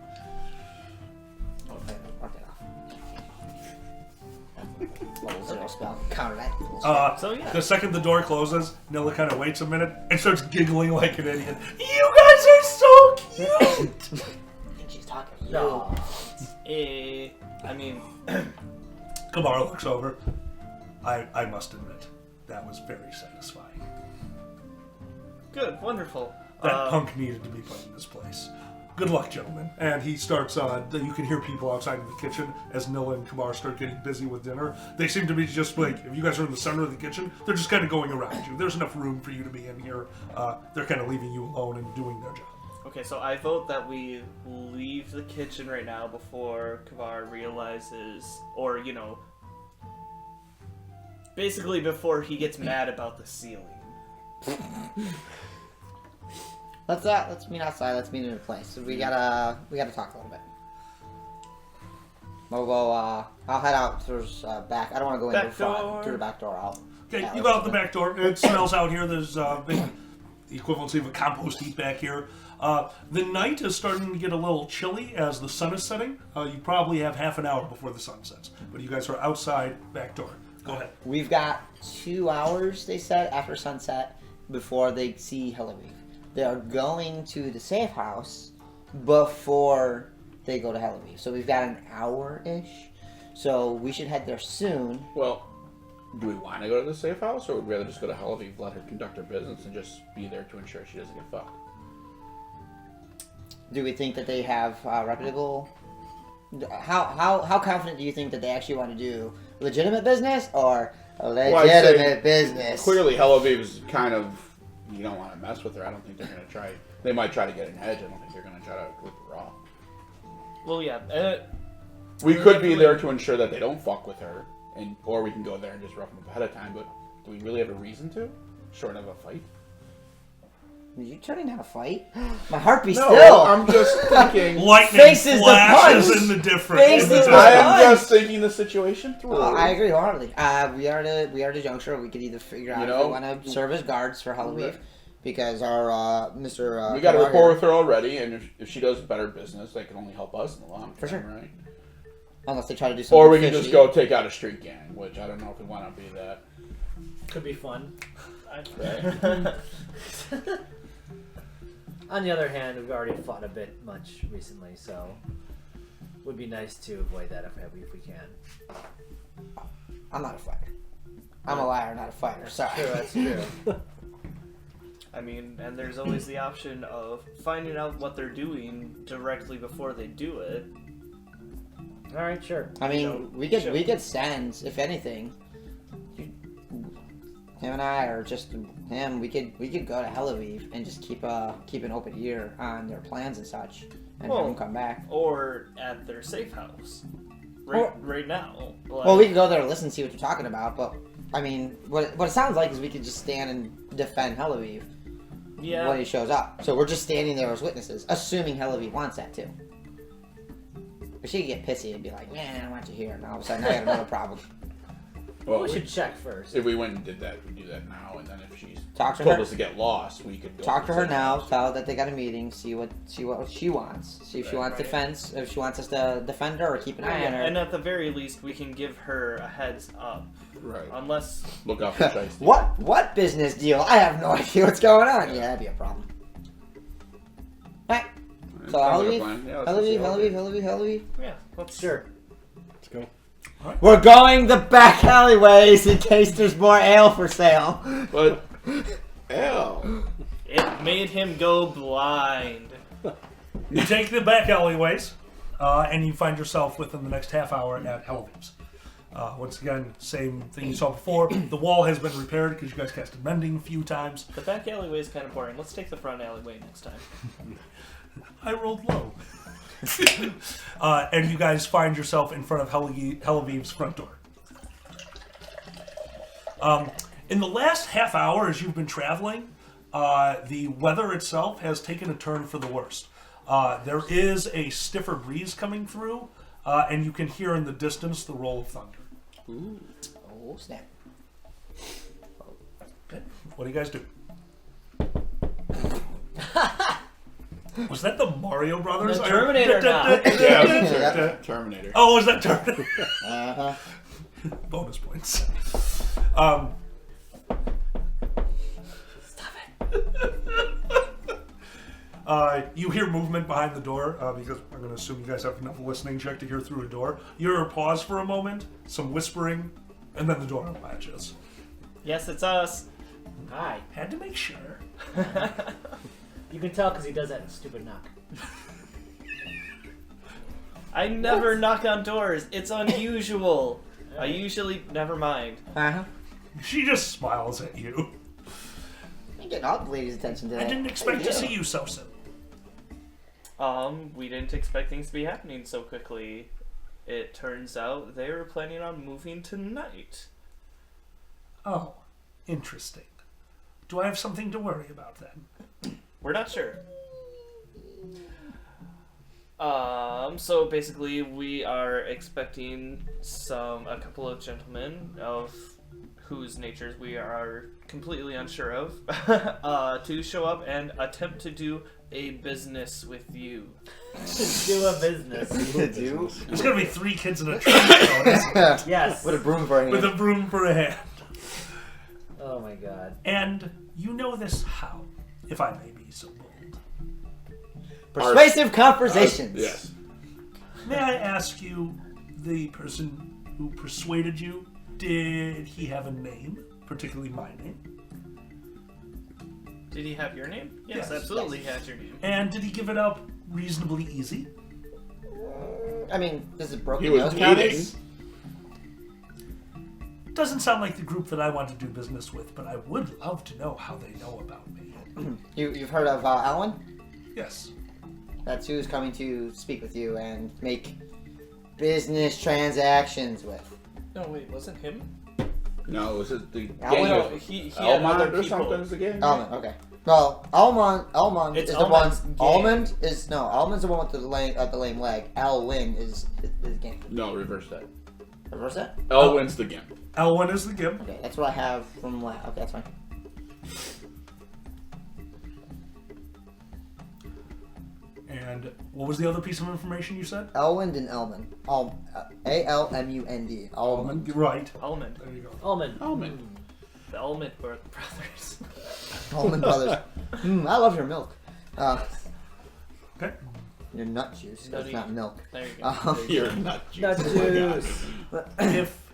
Speaker 2: Okay, mark it off. Level 0 spell. Counter that.
Speaker 3: So, yeah.
Speaker 1: The second the door closes, Nilla kind of waits a minute and starts giggling like an idiot. You guys are so cute!
Speaker 2: I think she's talking to you.
Speaker 4: No.
Speaker 3: I mean,
Speaker 1: Kabar looks over. I must admit, that was very satisfying.
Speaker 3: good, wonderful.
Speaker 1: That punk needed to be put in this place. Good luck, gentlemen. And he starts, you can hear people outside in the kitchen as Nilla and Kamar start getting busy with dinner. They seem to be just like, if you guys are in the center of the kitchen, they're just kind of going around you. There's enough room for you to be in here. They're kind of leaving you alone and doing their job.
Speaker 3: Okay, so I vote that we leave the kitchen right now before Kavar realizes, or, basically before he gets mad about the ceiling.
Speaker 2: Let's meet outside. Let's meet in a place. We gotta talk a little bit. We'll go. I'll head out towards back. I don't want to go into the front. Through the back door.
Speaker 1: Okay,
Speaker 2: Yeah,
Speaker 1: you
Speaker 2: let's
Speaker 1: go out
Speaker 2: do
Speaker 1: the back door. It smells out here. There's the equivalency of a compost heap back here. The night is starting to get a little chilly as the sun is setting. You probably have half an hour before the sun sets. But you guys are outside, back door. Go ahead.
Speaker 2: We've got 2 hours, they said, after sunset before they see Hellaviv. They are going to the safe house before they go to Hellaviv. So we've got an hour-ish. So we should head there soon.
Speaker 5: Well, do we want to go to the safe house, or would we rather just go to Hellaviv, let her conduct her business, and just be there to ensure she doesn't get fucked?
Speaker 2: Do we think that they have reputable... How confident do you think that they actually want to do legitimate business, or A
Speaker 5: Well, I'd say
Speaker 2: legitimate business.
Speaker 5: Clearly, Hell Aviv's kind of, you don't want to mess with her. I don't think they're going to try. They might try to get an edge. I don't think they're going to try to rip her off.
Speaker 3: Well, yeah.
Speaker 5: We could be there to ensure that they don't fuck with her, or we can go there and just rough them up ahead of time. But do we really have a reason to? Short of a fight?
Speaker 2: Are you turning down a fight? My heart beats
Speaker 5: No,
Speaker 2: still.
Speaker 5: I'm just thinking.
Speaker 1: Lightning
Speaker 2: Faces the
Speaker 1: flashes
Speaker 2: punch.
Speaker 1: in the difference.
Speaker 2: Faces the
Speaker 5: I am
Speaker 2: punch.
Speaker 5: just thinking the situation through.
Speaker 2: Oh, I agree wholeheartedly. We are at a juncture. We could either figure out if we want to serve as guards for Halloween, because our Mr.
Speaker 5: We got a
Speaker 2: Kamar
Speaker 5: rapport
Speaker 2: here-
Speaker 5: with her already, and if she does better business, that can only help us in the long term,
Speaker 2: For sure.
Speaker 5: right?
Speaker 2: Unless they try to do something.
Speaker 5: Or we can
Speaker 2: fishy.
Speaker 5: just go take out a street gang, which I don't know if we want to be that.
Speaker 4: Could be fun.
Speaker 5: Right?
Speaker 4: On the other hand, we've already fought a bit much recently, so would be nice to avoid that if we can.
Speaker 2: I'm not a fighter. I'm a liar, not a fighter. Sorry.
Speaker 4: True, that's true.
Speaker 3: I mean, and there's always the option of finding out what they're doing directly before they do it.
Speaker 4: All right, sure.
Speaker 2: I mean,
Speaker 3: So,
Speaker 2: we could
Speaker 3: sure.
Speaker 2: send, if anything, him and I, or just him. We could go to Tel Aviv and just keep an open ear on their plans and such, and have them come back.
Speaker 3: Or at their safe house. Right now. Like,
Speaker 2: Well, we could go there and listen and see what you're talking about. But I mean, what it sounds like is we could just stand and defend Tel Aviv
Speaker 3: yeah.
Speaker 2: when he shows up. So we're just standing there as witnesses, assuming Tel Aviv wants that too. But she could get pissy and be like, "Man, I don't want you here," and all of a sudden I got another problem.
Speaker 5: Well,
Speaker 4: We should check first.
Speaker 5: if we went and did that, we'd do that now, and then if she's
Speaker 2: Talk to
Speaker 5: told
Speaker 2: her.
Speaker 5: us to get lost, we could go
Speaker 2: Talk to
Speaker 5: the
Speaker 2: her
Speaker 5: safe
Speaker 2: now.
Speaker 5: house.
Speaker 2: Tell her that they got a meeting. See what she wants. See if she wants
Speaker 3: Right.
Speaker 2: defense. If she wants us to defend her or keep an eye on her.
Speaker 3: And at the very least, we can give her a heads up.
Speaker 5: Right.
Speaker 3: Unless.
Speaker 5: Look out for Shiesty.
Speaker 2: What business deal? I have no idea what's going on. Yeah, that'd be a problem. Right. So
Speaker 5: Sounds like a
Speaker 2: Halloween,
Speaker 5: plan. Yeah, let's go see Halloween.
Speaker 2: Halloween.
Speaker 3: Yeah, let's.
Speaker 4: Sure.
Speaker 6: Let's go.
Speaker 2: We're going the back alleyways in case there's more ale for sale.
Speaker 5: But, hell.
Speaker 3: It made him go blind.
Speaker 1: You take the back alleyways, and you find yourself within the next half hour at Helvins. Once again, same thing you saw before. The wall has been repaired because you guys casted mending a few times.
Speaker 3: The back alleyway is kind of boring. Let's take the front alleyway next time.
Speaker 1: I rolled low. And you guys find yourself in front of Tel Aviv's front door. In the last half hour, as you've been traveling, the weather itself has taken a turn for the worst. There is a stiffer breeze coming through, and you can hear in the distance the roll of thunder.
Speaker 2: Ooh. Oh, snap.
Speaker 1: Okay. What do you guys do? Was that the Mario Brothers?
Speaker 4: The Terminator knock.
Speaker 5: Yeah, it was Terminator.
Speaker 1: Oh, was that Terminator?
Speaker 2: Uh-huh.
Speaker 1: Bonus points. You hear movement behind the door because I'm going to assume you guys have enough listening check to hear through a door. You hear a pause for a moment, some whispering, and then the door unlatches.
Speaker 3: Yes, it's us.
Speaker 4: Hi.
Speaker 1: Had to make sure.
Speaker 4: You can tell because he does that stupid knock.
Speaker 3: I never knock on doors. It's unusual. I usually. Never mind.
Speaker 2: Uh-huh.
Speaker 1: She just smiles at you.
Speaker 2: You get all the ladies' attention today.
Speaker 1: I didn't expect to see you so soon.
Speaker 3: We didn't expect things to be happening so quickly. It turns out they were planning on moving tonight.
Speaker 1: Oh, interesting. Do I have something to worry about then?
Speaker 3: We're not sure. So basically we are expecting a couple of gentlemen of whose natures we are completely unsure of, to show up and attempt to do a business with you.
Speaker 4: Do a business.
Speaker 2: Do?
Speaker 1: There's going to be 3 kids in a trench coat, isn't it?
Speaker 4: Yes.
Speaker 2: With a broom for a hand.
Speaker 1: With a broom for a hand.
Speaker 4: Oh my god.
Speaker 1: And you know this how, if I may be so bold.
Speaker 2: Persuasive conversations.
Speaker 5: Yes.
Speaker 1: May I ask you, the person who persuaded you, did he have a name, particularly my name?
Speaker 3: Did he have your name? Yes,
Speaker 1: Yes.
Speaker 3: absolutely he has your name.
Speaker 1: And did he give it up reasonably easy?
Speaker 2: I mean, this is broken
Speaker 5: He was
Speaker 2: nose
Speaker 5: bleeding.
Speaker 2: counts.
Speaker 1: doesn't sound like the group that I want to do business with, but I would love to know how they know about me.
Speaker 2: You've heard of Alan?
Speaker 1: Yes.
Speaker 2: That's who's coming to speak with you and make business transactions with.
Speaker 3: No, wait, wasn't him?
Speaker 5: No, is it the
Speaker 2: Yeah,
Speaker 5: gang
Speaker 2: well,
Speaker 5: of
Speaker 3: he had
Speaker 5: Elmont
Speaker 3: other
Speaker 5: or
Speaker 3: people.
Speaker 5: something is the gang?
Speaker 2: Almond, okay. Well, Almond
Speaker 3: It's
Speaker 2: is the one.
Speaker 3: Almond's gang.
Speaker 2: Almond's the one with the lame leg. Elwyn is the game.
Speaker 5: No, reverse that.
Speaker 2: Reverse that?
Speaker 5: Elwyn's the gimp.
Speaker 1: Elwyn is the gimp.
Speaker 2: Okay, that's what I have from last. Okay, that's fine.
Speaker 1: And what was the other piece of information you said?
Speaker 2: Elwyn and Elman. Almund. Almond.
Speaker 1: Right.
Speaker 3: Almond.
Speaker 1: There you go.
Speaker 4: Almond.
Speaker 5: Almond.
Speaker 3: The Almond brothers.
Speaker 2: Almond Brothers. I love your milk.
Speaker 1: Okay.
Speaker 2: Your nut juice. It's not milk.
Speaker 3: There you go.
Speaker 5: You're not juice.
Speaker 4: Nut juice.
Speaker 1: If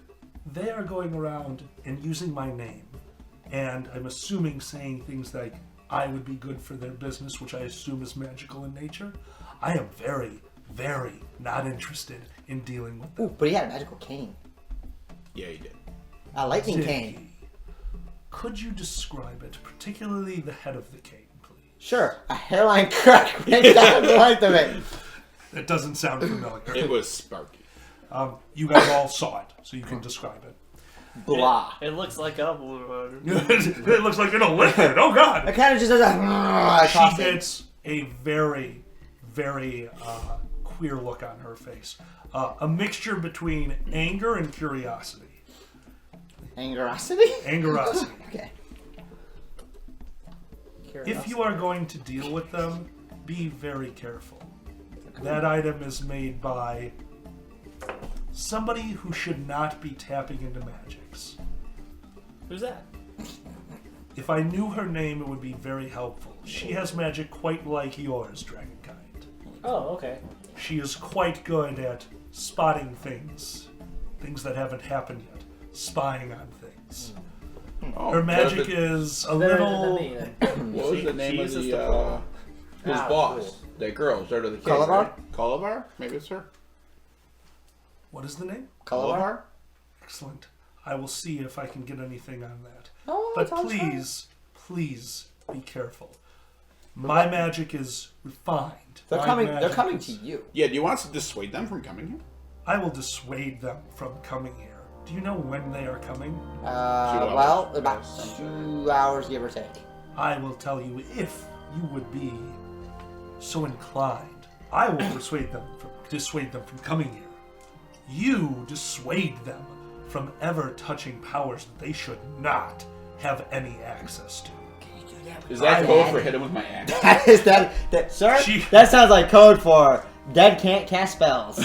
Speaker 1: they are going around and using my name, and I'm assuming saying things like I would be good for their business, which I assume is magical in nature, I am very, very not interested in dealing with them.
Speaker 2: Ooh, but he had a magical cane.
Speaker 5: Yeah, he did.
Speaker 2: A lightning
Speaker 1: Did
Speaker 2: cane.
Speaker 1: he? Could you describe it, particularly the head of the cane, please?
Speaker 2: Sure. A hairline crack right down the length of it.
Speaker 1: That doesn't sound familiar.
Speaker 5: It was Sparky.
Speaker 1: You guys all saw it, so you can describe it.
Speaker 2: Blah.
Speaker 3: It looks like a blue.
Speaker 1: It looks like a liquid. Oh God!
Speaker 2: It kind of just does a.
Speaker 1: She gets a very, very queer look on her face. A mixture between anger and curiosity.
Speaker 2: Angerosity?
Speaker 1: Angerosity.
Speaker 2: Okay.
Speaker 1: If you are going to deal with them, be very careful. That item is made by somebody who should not be tapping into magics.
Speaker 3: Who's that?
Speaker 1: If I knew her name, it would be very helpful. She has magic quite like yours, Dragonkind.
Speaker 4: Oh, okay.
Speaker 1: She is quite good at spotting things that haven't happened yet, spying on things.
Speaker 5: Oh,
Speaker 1: Her magic is a
Speaker 4: Better
Speaker 1: little...
Speaker 4: than me, then.
Speaker 5: What was the name of
Speaker 3: Jesus
Speaker 5: the
Speaker 3: the
Speaker 5: who's
Speaker 4: Ah,
Speaker 5: boss?
Speaker 4: cool.
Speaker 5: That girl, started the kid.
Speaker 2: Calabar?
Speaker 5: Right? Calabar? Maybe it's her.
Speaker 1: What is the name?
Speaker 2: Calabar?
Speaker 1: Excellent. I will see if I can get anything on that.
Speaker 2: Oh,
Speaker 1: But
Speaker 2: sounds fun.
Speaker 1: please be careful. My magic is refined.
Speaker 2: They're
Speaker 1: My
Speaker 2: coming.
Speaker 1: magic
Speaker 2: They're coming
Speaker 1: is-
Speaker 2: to you.
Speaker 5: Yeah, do you want us to dissuade them from coming here?
Speaker 1: I will dissuade them from coming here. Do you know when they are coming?
Speaker 2: Well,
Speaker 5: hours.
Speaker 2: about 2 hours, give or take.
Speaker 1: I will tell you if you would be so inclined. I will dissuade them from coming here. You dissuade them from ever touching powers that they should not have any access to.
Speaker 5: Is that
Speaker 2: I-
Speaker 5: code for hit him with my axe?
Speaker 2: Is that sir?
Speaker 1: She-
Speaker 2: That sounds like code for dead can't cast spells.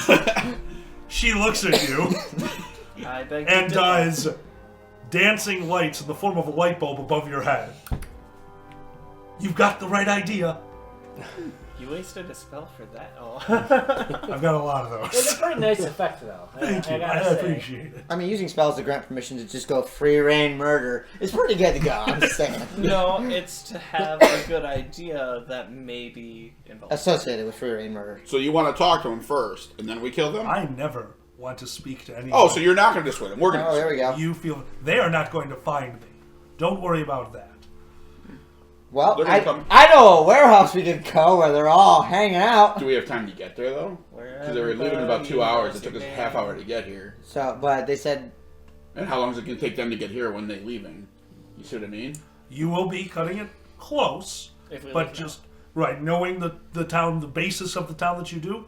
Speaker 1: She looks at you
Speaker 3: I beg to
Speaker 1: and
Speaker 3: differ.
Speaker 1: does dancing lights in the form of a light bulb above your head. You've got the right idea.
Speaker 3: You wasted a spell for that. Oh.
Speaker 1: I've got a lot of
Speaker 4: It's
Speaker 1: those.
Speaker 4: a pretty nice effect, though.
Speaker 1: Thank you. I
Speaker 4: gotta say.
Speaker 1: appreciate it.
Speaker 2: I mean, using spells to grant permission to just go free reign murder is pretty good to go. I'm just saying.
Speaker 3: No, it's to have a good idea that may be involved.
Speaker 2: Associated with free reign murder.
Speaker 5: So you want to talk to them first, and then we kill them?
Speaker 1: I never want to speak to anyone.
Speaker 5: Oh, so you're not going to dissuade them. We're going to.
Speaker 2: Oh, there we go.
Speaker 1: You feel they are not going to find me. Don't worry about that.
Speaker 2: Well,
Speaker 5: They're gonna come.
Speaker 2: I know a warehouse we could go where they're all hanging out.
Speaker 5: Do we have time to get there, though? Because they were leaving in about 2 hours. It took us a half hour to get here.
Speaker 2: So, but they said
Speaker 5: And how long is it going to take them to get here when they're leaving? You see what I mean?
Speaker 1: You will be cutting it close,
Speaker 3: If we
Speaker 1: but
Speaker 3: leave
Speaker 1: just right knowing the town, the basis of the town that you do.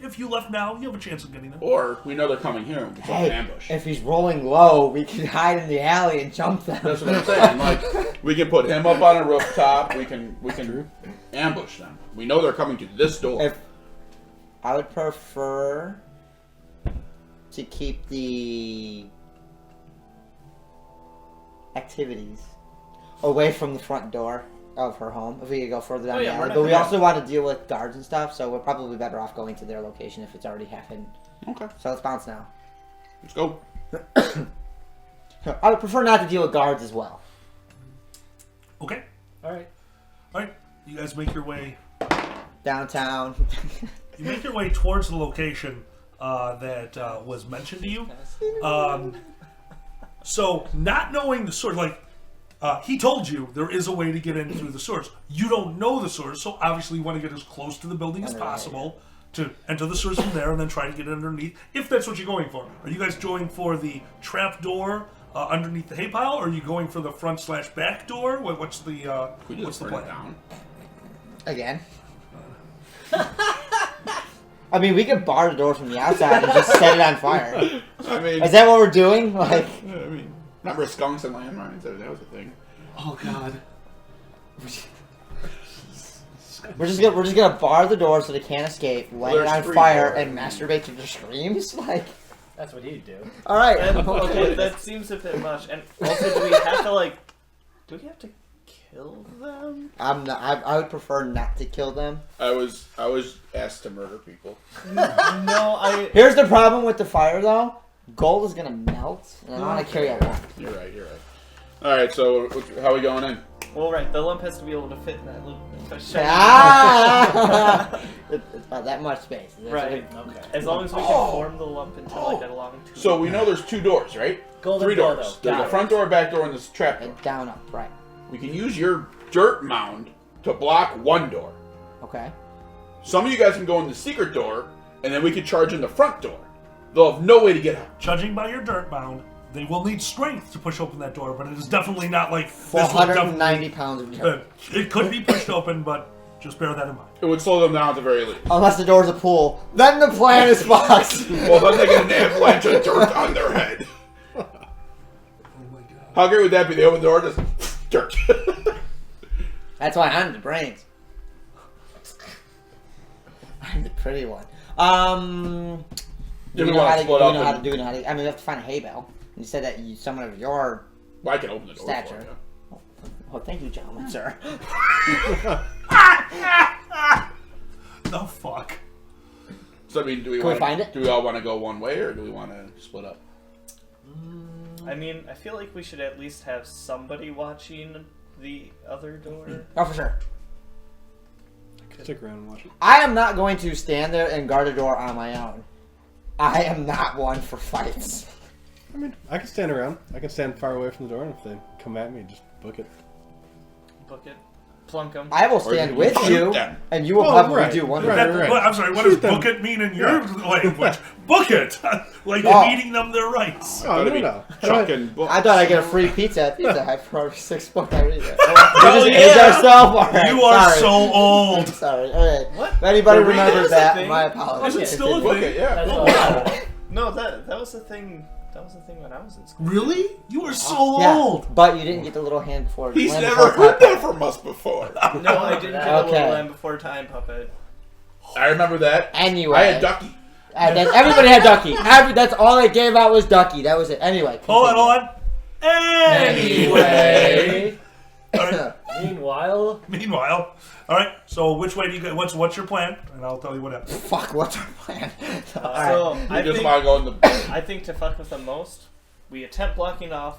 Speaker 1: If you left now, you have a chance of getting there.
Speaker 5: Or we know they're coming here and we can set an
Speaker 2: hey,
Speaker 5: ambush.
Speaker 2: if he's rolling low, we can hide in the alley and jump them.
Speaker 5: That's what I'm saying. Like, we can put him up on a rooftop. We can ambush them. We know they're coming to this door.
Speaker 2: If I would prefer to keep the activities away from the front door of her home. If we could go further down
Speaker 3: Oh, yeah,
Speaker 2: the
Speaker 3: we're
Speaker 2: alley,
Speaker 3: not
Speaker 2: but we
Speaker 3: gonna-
Speaker 2: also want to deal with guards and stuff, so we're probably better off going to their location if it's already half hidden.
Speaker 5: Okay,
Speaker 2: So let's bounce now.
Speaker 5: let's go.
Speaker 2: I would prefer not to deal with guards as well.
Speaker 1: Okay.
Speaker 4: All right.
Speaker 1: All right. You guys make your way.
Speaker 2: Downtown.
Speaker 1: You make your way towards the location that was mentioned to you. So, not knowing the source, like, he told you there is a way to get in through the source. You don't know the source, so obviously you want to get as close to the building as possible to enter the source from there and then try to get it underneath, if that's what you're going for. Are you guys going for the trap door underneath the hay pile, or are you going for the front/back door? What's the what's the plan?
Speaker 5: Down.
Speaker 2: Again. I mean, we could bar the door from the outside and just set it on fire.
Speaker 5: I mean,
Speaker 2: Is that what we're doing? Like,
Speaker 5: yeah, I mean, remember skunks and landmines? That was a thing.
Speaker 1: Oh God.
Speaker 2: we're just gonna bar the door so they can't escape, light it
Speaker 5: There's
Speaker 2: on
Speaker 5: 3
Speaker 2: fire,
Speaker 5: doors.
Speaker 2: and masturbate to their screams. Like,
Speaker 4: That's what he'd do.
Speaker 2: all right.
Speaker 3: And, okay, that seems a bit much. And also, do we have to kill them?
Speaker 2: I would prefer not to kill them.
Speaker 5: I was asked to murder people.
Speaker 3: No,
Speaker 2: Here's the problem with the fire, though. Gold is gonna melt, and I don't want to carry a lump.
Speaker 5: You're right. All right, so how are we going in?
Speaker 3: Well, right, the lump has to be able to fit in that little.
Speaker 2: Ah! It's about that much space. That's
Speaker 3: Right.
Speaker 2: what
Speaker 4: Okay.
Speaker 3: As long as we can form the lump into like a long tube.
Speaker 5: So we know there's 2 doors, right?
Speaker 4: Golden
Speaker 5: 3
Speaker 4: door,
Speaker 5: doors.
Speaker 4: though.
Speaker 5: There's
Speaker 4: Got
Speaker 5: a
Speaker 4: it.
Speaker 5: front door, a back door, and this trap door.
Speaker 2: And down, up, right.
Speaker 5: We can use your dirt mound to block 1 door.
Speaker 2: Okay.
Speaker 5: Some of you guys can go in the secret door, and then we can charge in the front door. They'll have no way to get out.
Speaker 1: Judging by your dirt mound, they will need strength to push open that door, but it is definitely not like this will definitely-
Speaker 2: 490 pounds of dirt.
Speaker 1: It could be pushed open, but just bear that in mind.
Speaker 5: It would slow them down at the very least.
Speaker 2: Unless the door's a pool. Then the plan is fucked.
Speaker 5: Well, then they get an avalanche of dirt on their head.
Speaker 1: Oh my God.
Speaker 5: How great would that be? They open the door, just dirt.
Speaker 2: That's why I'm the brains. I'm the pretty one. Do
Speaker 5: Do
Speaker 2: we
Speaker 5: we
Speaker 2: know
Speaker 5: want
Speaker 2: how
Speaker 5: to
Speaker 2: to
Speaker 5: split
Speaker 2: do?
Speaker 5: up?
Speaker 2: We know how to
Speaker 5: and-
Speaker 2: do? We know how to? I mean, we have to find a hay bale. You said that someone of your.
Speaker 5: Well, I can open the door
Speaker 2: Stature.
Speaker 5: for you.
Speaker 2: Oh, thank you, gentlemen, sir.
Speaker 1: The fuck?
Speaker 5: So, I mean, do we
Speaker 2: Can we
Speaker 5: want
Speaker 2: find it?
Speaker 5: Do we all want to go one way, or do we want to split up?
Speaker 3: I mean, I feel like we should at least have somebody watching the other door.
Speaker 2: Oh, for sure.
Speaker 6: Stick around and watch it.
Speaker 2: I am not going to stand there and guard a door on my own. I am not one for fights.
Speaker 6: I mean, I can stand around. I can stand far away from the door, and if they come at me, just book it.
Speaker 3: Book it. Plunk them.
Speaker 2: I will
Speaker 5: Or
Speaker 2: stand
Speaker 5: you
Speaker 2: with
Speaker 5: shoot
Speaker 2: you,
Speaker 5: them.
Speaker 2: and you will
Speaker 6: Oh,
Speaker 2: probably
Speaker 6: right,
Speaker 2: do one.
Speaker 6: right.
Speaker 1: That, I'm sorry, what does
Speaker 6: Shoot them.
Speaker 1: book it mean in your language? Book it! Like
Speaker 2: Oh.
Speaker 1: beating them their rights.
Speaker 6: Oh,
Speaker 5: Gotta
Speaker 6: no,
Speaker 5: be
Speaker 6: no.
Speaker 5: chucking books.
Speaker 2: I thought I get a free pizza at Pizza Hut for every 6 books I read. You
Speaker 1: Hell
Speaker 2: just
Speaker 1: yeah.
Speaker 2: age yourself. All right,
Speaker 1: You are
Speaker 2: sorry.
Speaker 1: so old.
Speaker 2: Sorry. All right.
Speaker 3: What?
Speaker 2: If anybody
Speaker 5: The reading
Speaker 2: remembers
Speaker 3: is a
Speaker 2: that,
Speaker 3: thing.
Speaker 2: my apologies.
Speaker 1: Is it still a
Speaker 5: Book
Speaker 1: thing?
Speaker 5: it, yeah.
Speaker 4: That's
Speaker 1: Oh,
Speaker 4: all.
Speaker 1: wow.
Speaker 3: No, that was the thing. That was the thing when I was in school.
Speaker 1: Really? You are so
Speaker 2: Yeah,
Speaker 1: old.
Speaker 2: but you didn't get the little hand before.
Speaker 5: He's
Speaker 2: land
Speaker 5: never
Speaker 2: before
Speaker 5: heard
Speaker 2: clap.
Speaker 5: that from us before.
Speaker 3: No, I didn't get a
Speaker 2: Okay.
Speaker 3: little Land Before Time puppet.
Speaker 5: I remember that.
Speaker 2: Anyway.
Speaker 5: I had Ducky.
Speaker 2: Everybody had Ducky. That's all they gave out was Ducky. That was it. Anyway.
Speaker 1: Hold on,
Speaker 2: continue.
Speaker 1: hold on. Anyway.
Speaker 2: Anyway.
Speaker 1: All right.
Speaker 4: Meanwhile,
Speaker 1: Meanwhile, all right. So which way do you go? What's your plan? And I'll tell you what happens.
Speaker 2: Fuck, what's our plan? Alright.
Speaker 3: So
Speaker 5: You
Speaker 3: I
Speaker 5: just
Speaker 3: think,
Speaker 5: want to go in the.
Speaker 3: I think to fuck with them most, we attempt blocking off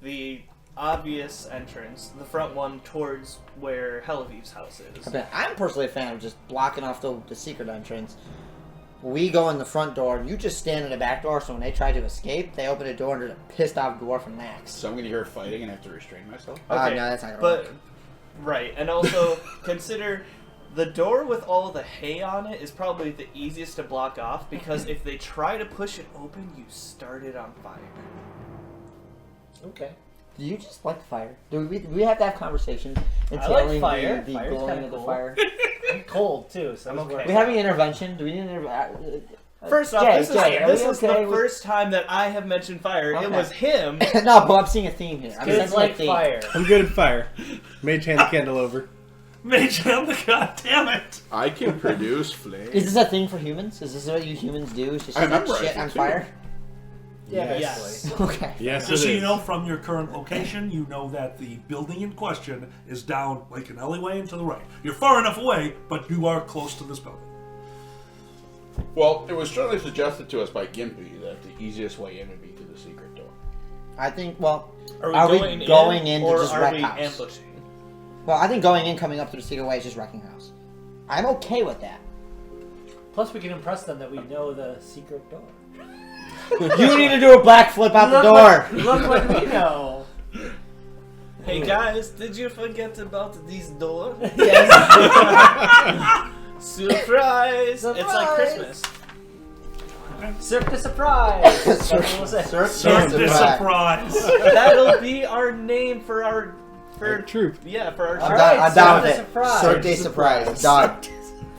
Speaker 3: the obvious entrance, the front one towards where Helaviv's house is.
Speaker 2: Okay, I'm personally a fan of just blocking off the secret entrance. We go in the front door, you just stand in the back door, so when they try to escape, they open the door and there's a pissed off dwarf and Max.
Speaker 5: So I'm gonna hear fighting and have to restrain myself.
Speaker 2: No,
Speaker 3: Okay,
Speaker 2: that's not gonna
Speaker 3: but
Speaker 2: work.
Speaker 3: right, and also consider the door with all the hay on it is probably the easiest to block off because if they try to push it open, you start it on fire.
Speaker 4: okay.
Speaker 2: Do you just like fire? Do we have to have conversations
Speaker 4: like
Speaker 2: entailing
Speaker 4: fire.
Speaker 2: the
Speaker 4: Fire's
Speaker 2: glowing
Speaker 4: kinda
Speaker 2: of the
Speaker 4: cool.
Speaker 2: fire?
Speaker 4: I'm cold too, so
Speaker 3: I'm
Speaker 4: it's
Speaker 3: okay.
Speaker 4: worth
Speaker 2: We
Speaker 4: it.
Speaker 2: having an intervention? Do we need an intervention?
Speaker 3: First off,
Speaker 2: Jay,
Speaker 3: this
Speaker 2: are
Speaker 3: is
Speaker 2: we okay
Speaker 3: the
Speaker 2: with-
Speaker 3: first time that I have mentioned fire. It
Speaker 2: Okay.
Speaker 3: was him.
Speaker 2: No, but I'm seeing a theme here. I'm
Speaker 4: Kids
Speaker 2: sensing
Speaker 4: like
Speaker 2: a theme.
Speaker 4: fire.
Speaker 6: I'm good at fire. Mage hand the candle over.
Speaker 1: Mage hand the goddamn it.
Speaker 5: I can produce flame.
Speaker 2: Is this a thing for humans? Is this what you humans do? Is just
Speaker 5: I
Speaker 2: set
Speaker 5: remember
Speaker 2: shit
Speaker 5: I
Speaker 2: on
Speaker 5: did,
Speaker 2: fire?
Speaker 4: Yeah,
Speaker 3: Yes.
Speaker 4: basically.
Speaker 2: Okay.
Speaker 6: Yes,
Speaker 1: Just
Speaker 6: it
Speaker 1: so you
Speaker 6: is.
Speaker 1: know, from your current location, you know that the building in question is down like an alleyway and to the right. You're far enough away, but you are close to this building.
Speaker 5: Well, it was certainly suggested to us by Gimpy that the easiest way in would be to the secret door.
Speaker 2: I think, well,
Speaker 3: Are
Speaker 2: Are we
Speaker 3: we
Speaker 2: going in to
Speaker 3: or
Speaker 2: just
Speaker 3: are
Speaker 2: wreck
Speaker 3: we
Speaker 2: house?
Speaker 3: ambushing?
Speaker 2: I think going in, coming up through the secret way is just wrecking house. I'm okay with that.
Speaker 4: Plus, we can impress them that we know the secret door.
Speaker 2: You need to do a backflip out the door.
Speaker 4: Look what we know.
Speaker 3: Hey guys, did you forget about this door?
Speaker 2: Yes.
Speaker 3: Surprise! It's like
Speaker 2: Surprise!
Speaker 3: Christmas.
Speaker 4: Cirque du surprise. That's what we'll say.
Speaker 1: Cirque du surprise.
Speaker 3: That'll be our name for our
Speaker 6: Troop.
Speaker 3: yeah, for our
Speaker 4: All
Speaker 3: troop.
Speaker 4: right,
Speaker 2: I'm down with
Speaker 4: Cirque du
Speaker 2: it.
Speaker 4: surprise.
Speaker 2: Cirque du surprise. Done.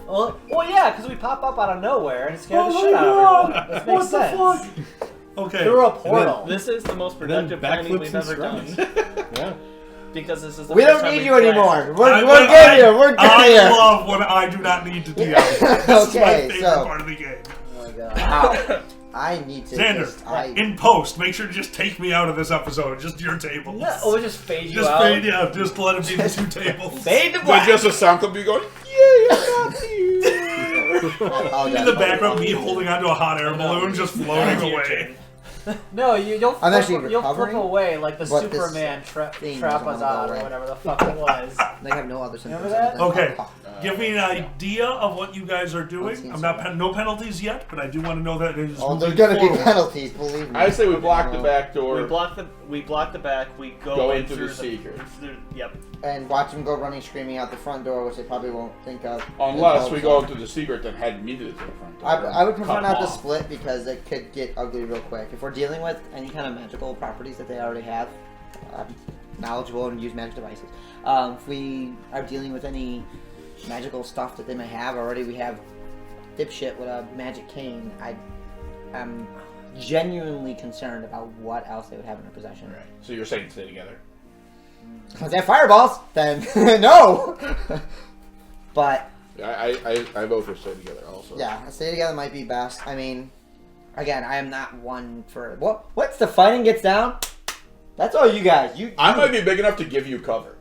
Speaker 4: Well, yeah, because we pop up out of nowhere and scare
Speaker 1: Oh
Speaker 4: the
Speaker 1: my
Speaker 4: shit out of
Speaker 1: God.
Speaker 4: everyone. This makes
Speaker 1: What the
Speaker 4: sense.
Speaker 1: fuck? Okay.
Speaker 4: Through a portal.
Speaker 3: This is the most
Speaker 6: And then
Speaker 3: productive planning
Speaker 6: backflips
Speaker 3: we've
Speaker 6: and
Speaker 3: ever done.
Speaker 6: strides. Yeah.
Speaker 3: Because this is the
Speaker 2: We
Speaker 3: first
Speaker 2: don't
Speaker 3: time
Speaker 2: need
Speaker 3: we've
Speaker 2: you
Speaker 3: planned.
Speaker 2: anymore. We're
Speaker 1: I
Speaker 2: good here. We're good
Speaker 1: I
Speaker 2: here.
Speaker 1: love when I do not need to DM. This is my
Speaker 2: Okay,
Speaker 1: favorite
Speaker 2: so-
Speaker 1: part of the game.
Speaker 4: Oh my god.
Speaker 2: Ow. I need to
Speaker 1: Xander,
Speaker 2: just...
Speaker 1: in post, make sure to just take me out of this episode. Just your tables.
Speaker 4: No, we'll just fade you
Speaker 1: Just
Speaker 4: out.
Speaker 1: fade, yeah, just let it be the two tables.
Speaker 4: Fade to
Speaker 5: But
Speaker 4: black.
Speaker 5: just a sound could be going, yeah, I got you.
Speaker 1: In the background, me holding onto a hot air balloon, just floating
Speaker 3: Your
Speaker 1: away.
Speaker 3: turn.
Speaker 4: No, you'll
Speaker 2: I'm
Speaker 4: flip,
Speaker 2: actually
Speaker 4: you'll flip
Speaker 2: recovering,
Speaker 4: away like the
Speaker 2: but this
Speaker 4: Superman
Speaker 2: thing doesn't
Speaker 4: Trapazon
Speaker 2: wanna go
Speaker 4: or
Speaker 2: away.
Speaker 4: whatever the fuck it was.
Speaker 2: They have no other symptoms.
Speaker 4: Remember that?
Speaker 2: other than
Speaker 1: Okay.
Speaker 2: cough.
Speaker 1: Give me an idea of what you guys are doing. I'm not no penalties yet, but I do want to know that it is
Speaker 2: Oh, there's
Speaker 1: moving
Speaker 2: gonna be
Speaker 1: forward.
Speaker 2: penalties, believe me.
Speaker 5: I say we block the back door.
Speaker 3: We block the back. We go,
Speaker 5: Go
Speaker 3: in
Speaker 5: into
Speaker 3: through
Speaker 5: the secret.
Speaker 3: Yep.
Speaker 2: And watch them go running, screaming out the front door, which they probably won't think of.
Speaker 5: Unless we go into the secret, then head immediately to the front door.
Speaker 2: I would prefer
Speaker 5: Cut
Speaker 2: not
Speaker 5: them
Speaker 2: to
Speaker 5: off.
Speaker 2: split because it could get ugly real quick. If we're dealing with any kind of magical properties that they already have, knowledgeable and use magic devices. If we are dealing with any magical stuff that they may have already, we have dipshit with a magic cane. I'm genuinely concerned about what else they would have in their possession.
Speaker 5: Right. So you're saying stay together?
Speaker 2: If they have fireballs, then no. But
Speaker 5: I vote for stay together also.
Speaker 2: yeah, stay together might be best. I mean, again, I am not one for Once the fighting gets down, that's all you guys.
Speaker 5: I might be big enough to give you cover.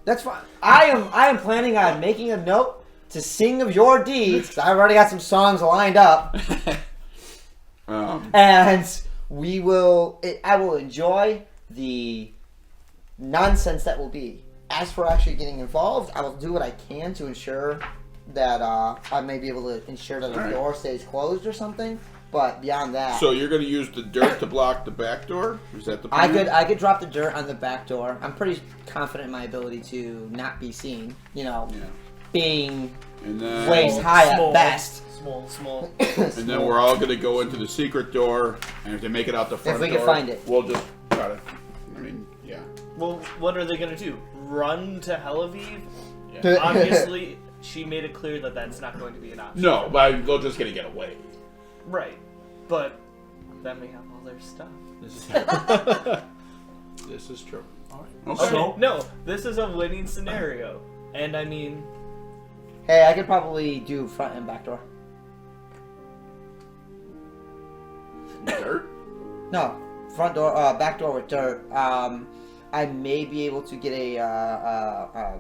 Speaker 2: That's fine. I am planning on making a note to sing of your deeds. 'Cause I've already got some songs lined up, and we will. I will enjoy the nonsense that will be. As for actually getting involved, I will do what I can to ensure that I may be able to ensure that the
Speaker 5: Alright.
Speaker 2: door stays closed or something. But beyond that,
Speaker 5: So you're going to use the dirt to block the back door? Is that the plan?
Speaker 2: I could drop the dirt on the back door. I'm pretty confident in my ability to not be seen. You know,
Speaker 5: Yeah.
Speaker 2: being
Speaker 5: And then,
Speaker 2: waist high
Speaker 3: Small.
Speaker 2: at best.
Speaker 3: Small.
Speaker 5: and then we're all going to go into the secret door, and if they make it out the front
Speaker 2: we
Speaker 5: door,
Speaker 2: can find it.
Speaker 5: we'll just try to. I mean, yeah.
Speaker 3: Well, what are they gonna do? Run to Tel Aviv?
Speaker 5: yeah.
Speaker 3: Obviously, she made it clear that that's not going to be an option.
Speaker 5: No, but they're just going to get away.
Speaker 3: Right. But then we have all their stuff.
Speaker 5: This is This is true.
Speaker 1: Okay. So,
Speaker 3: No, this is a winning scenario. And I mean,
Speaker 2: Hey, I could probably do front and back door.
Speaker 5: Dirt?
Speaker 2: No, front door, back door with dirt. I may be able to get a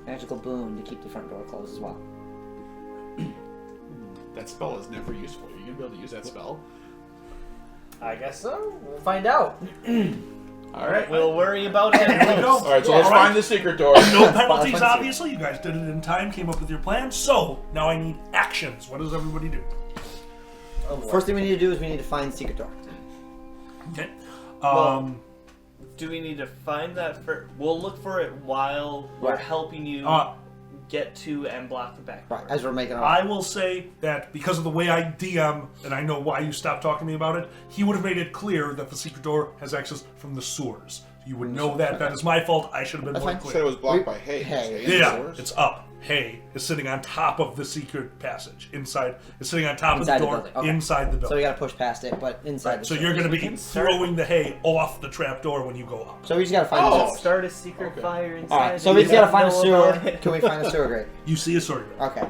Speaker 2: magical boon to keep the front door closed as well.
Speaker 5: That spell is never useful. Are you going to be able to use that spell?
Speaker 4: I guess so. We'll find out.
Speaker 5: All right.
Speaker 3: we'll worry about it.
Speaker 1: there we go.
Speaker 5: All right, so let's find the secret door.
Speaker 1: No penalties,
Speaker 2: Fun
Speaker 1: obviously. You guys did it in time, came up with your plan. So, now I need actions. What does everybody do?
Speaker 2: First thing we need to do is we need to find the secret door.
Speaker 1: Okay.
Speaker 3: Do we need to find that for? We'll look for it while we're
Speaker 2: Right.
Speaker 3: helping you
Speaker 1: Uh,
Speaker 3: get to and block the back door.
Speaker 2: Right, as we're making our
Speaker 1: I will say that because of the way I DM, and I know why you stopped talking to me about it, he would have made it clear that the secret door has access from the sewers. You would know that. That is my fault. I should have been
Speaker 2: That's
Speaker 1: more
Speaker 2: fine.
Speaker 5: Said it
Speaker 1: clear.
Speaker 5: was blocked
Speaker 2: We-
Speaker 5: by hay.
Speaker 2: hay.
Speaker 5: Hay in the
Speaker 1: Yeah,
Speaker 5: doors?
Speaker 1: it's up. Hay is sitting on top of the secret passage. Inside, it's sitting on top
Speaker 2: Inside
Speaker 1: of
Speaker 2: the
Speaker 1: the door,
Speaker 2: building. Okay.
Speaker 1: inside the
Speaker 2: So we
Speaker 1: building.
Speaker 2: gotta push past it, but inside
Speaker 1: Right,
Speaker 2: the
Speaker 1: so
Speaker 2: door.
Speaker 1: you're going to be
Speaker 3: can start-
Speaker 1: throwing the hay off the trap door when you go up.
Speaker 2: So we just gotta find
Speaker 5: Oh.
Speaker 2: the
Speaker 3: Start a secret
Speaker 5: Okay.
Speaker 3: fire inside.
Speaker 2: Alright, so
Speaker 3: and
Speaker 2: we
Speaker 3: you
Speaker 2: just gotta
Speaker 3: don't
Speaker 2: find a
Speaker 3: know
Speaker 2: sewer.
Speaker 3: about it.
Speaker 2: Can we find a sewer grate?
Speaker 1: You see a sewer grate.
Speaker 2: Okay.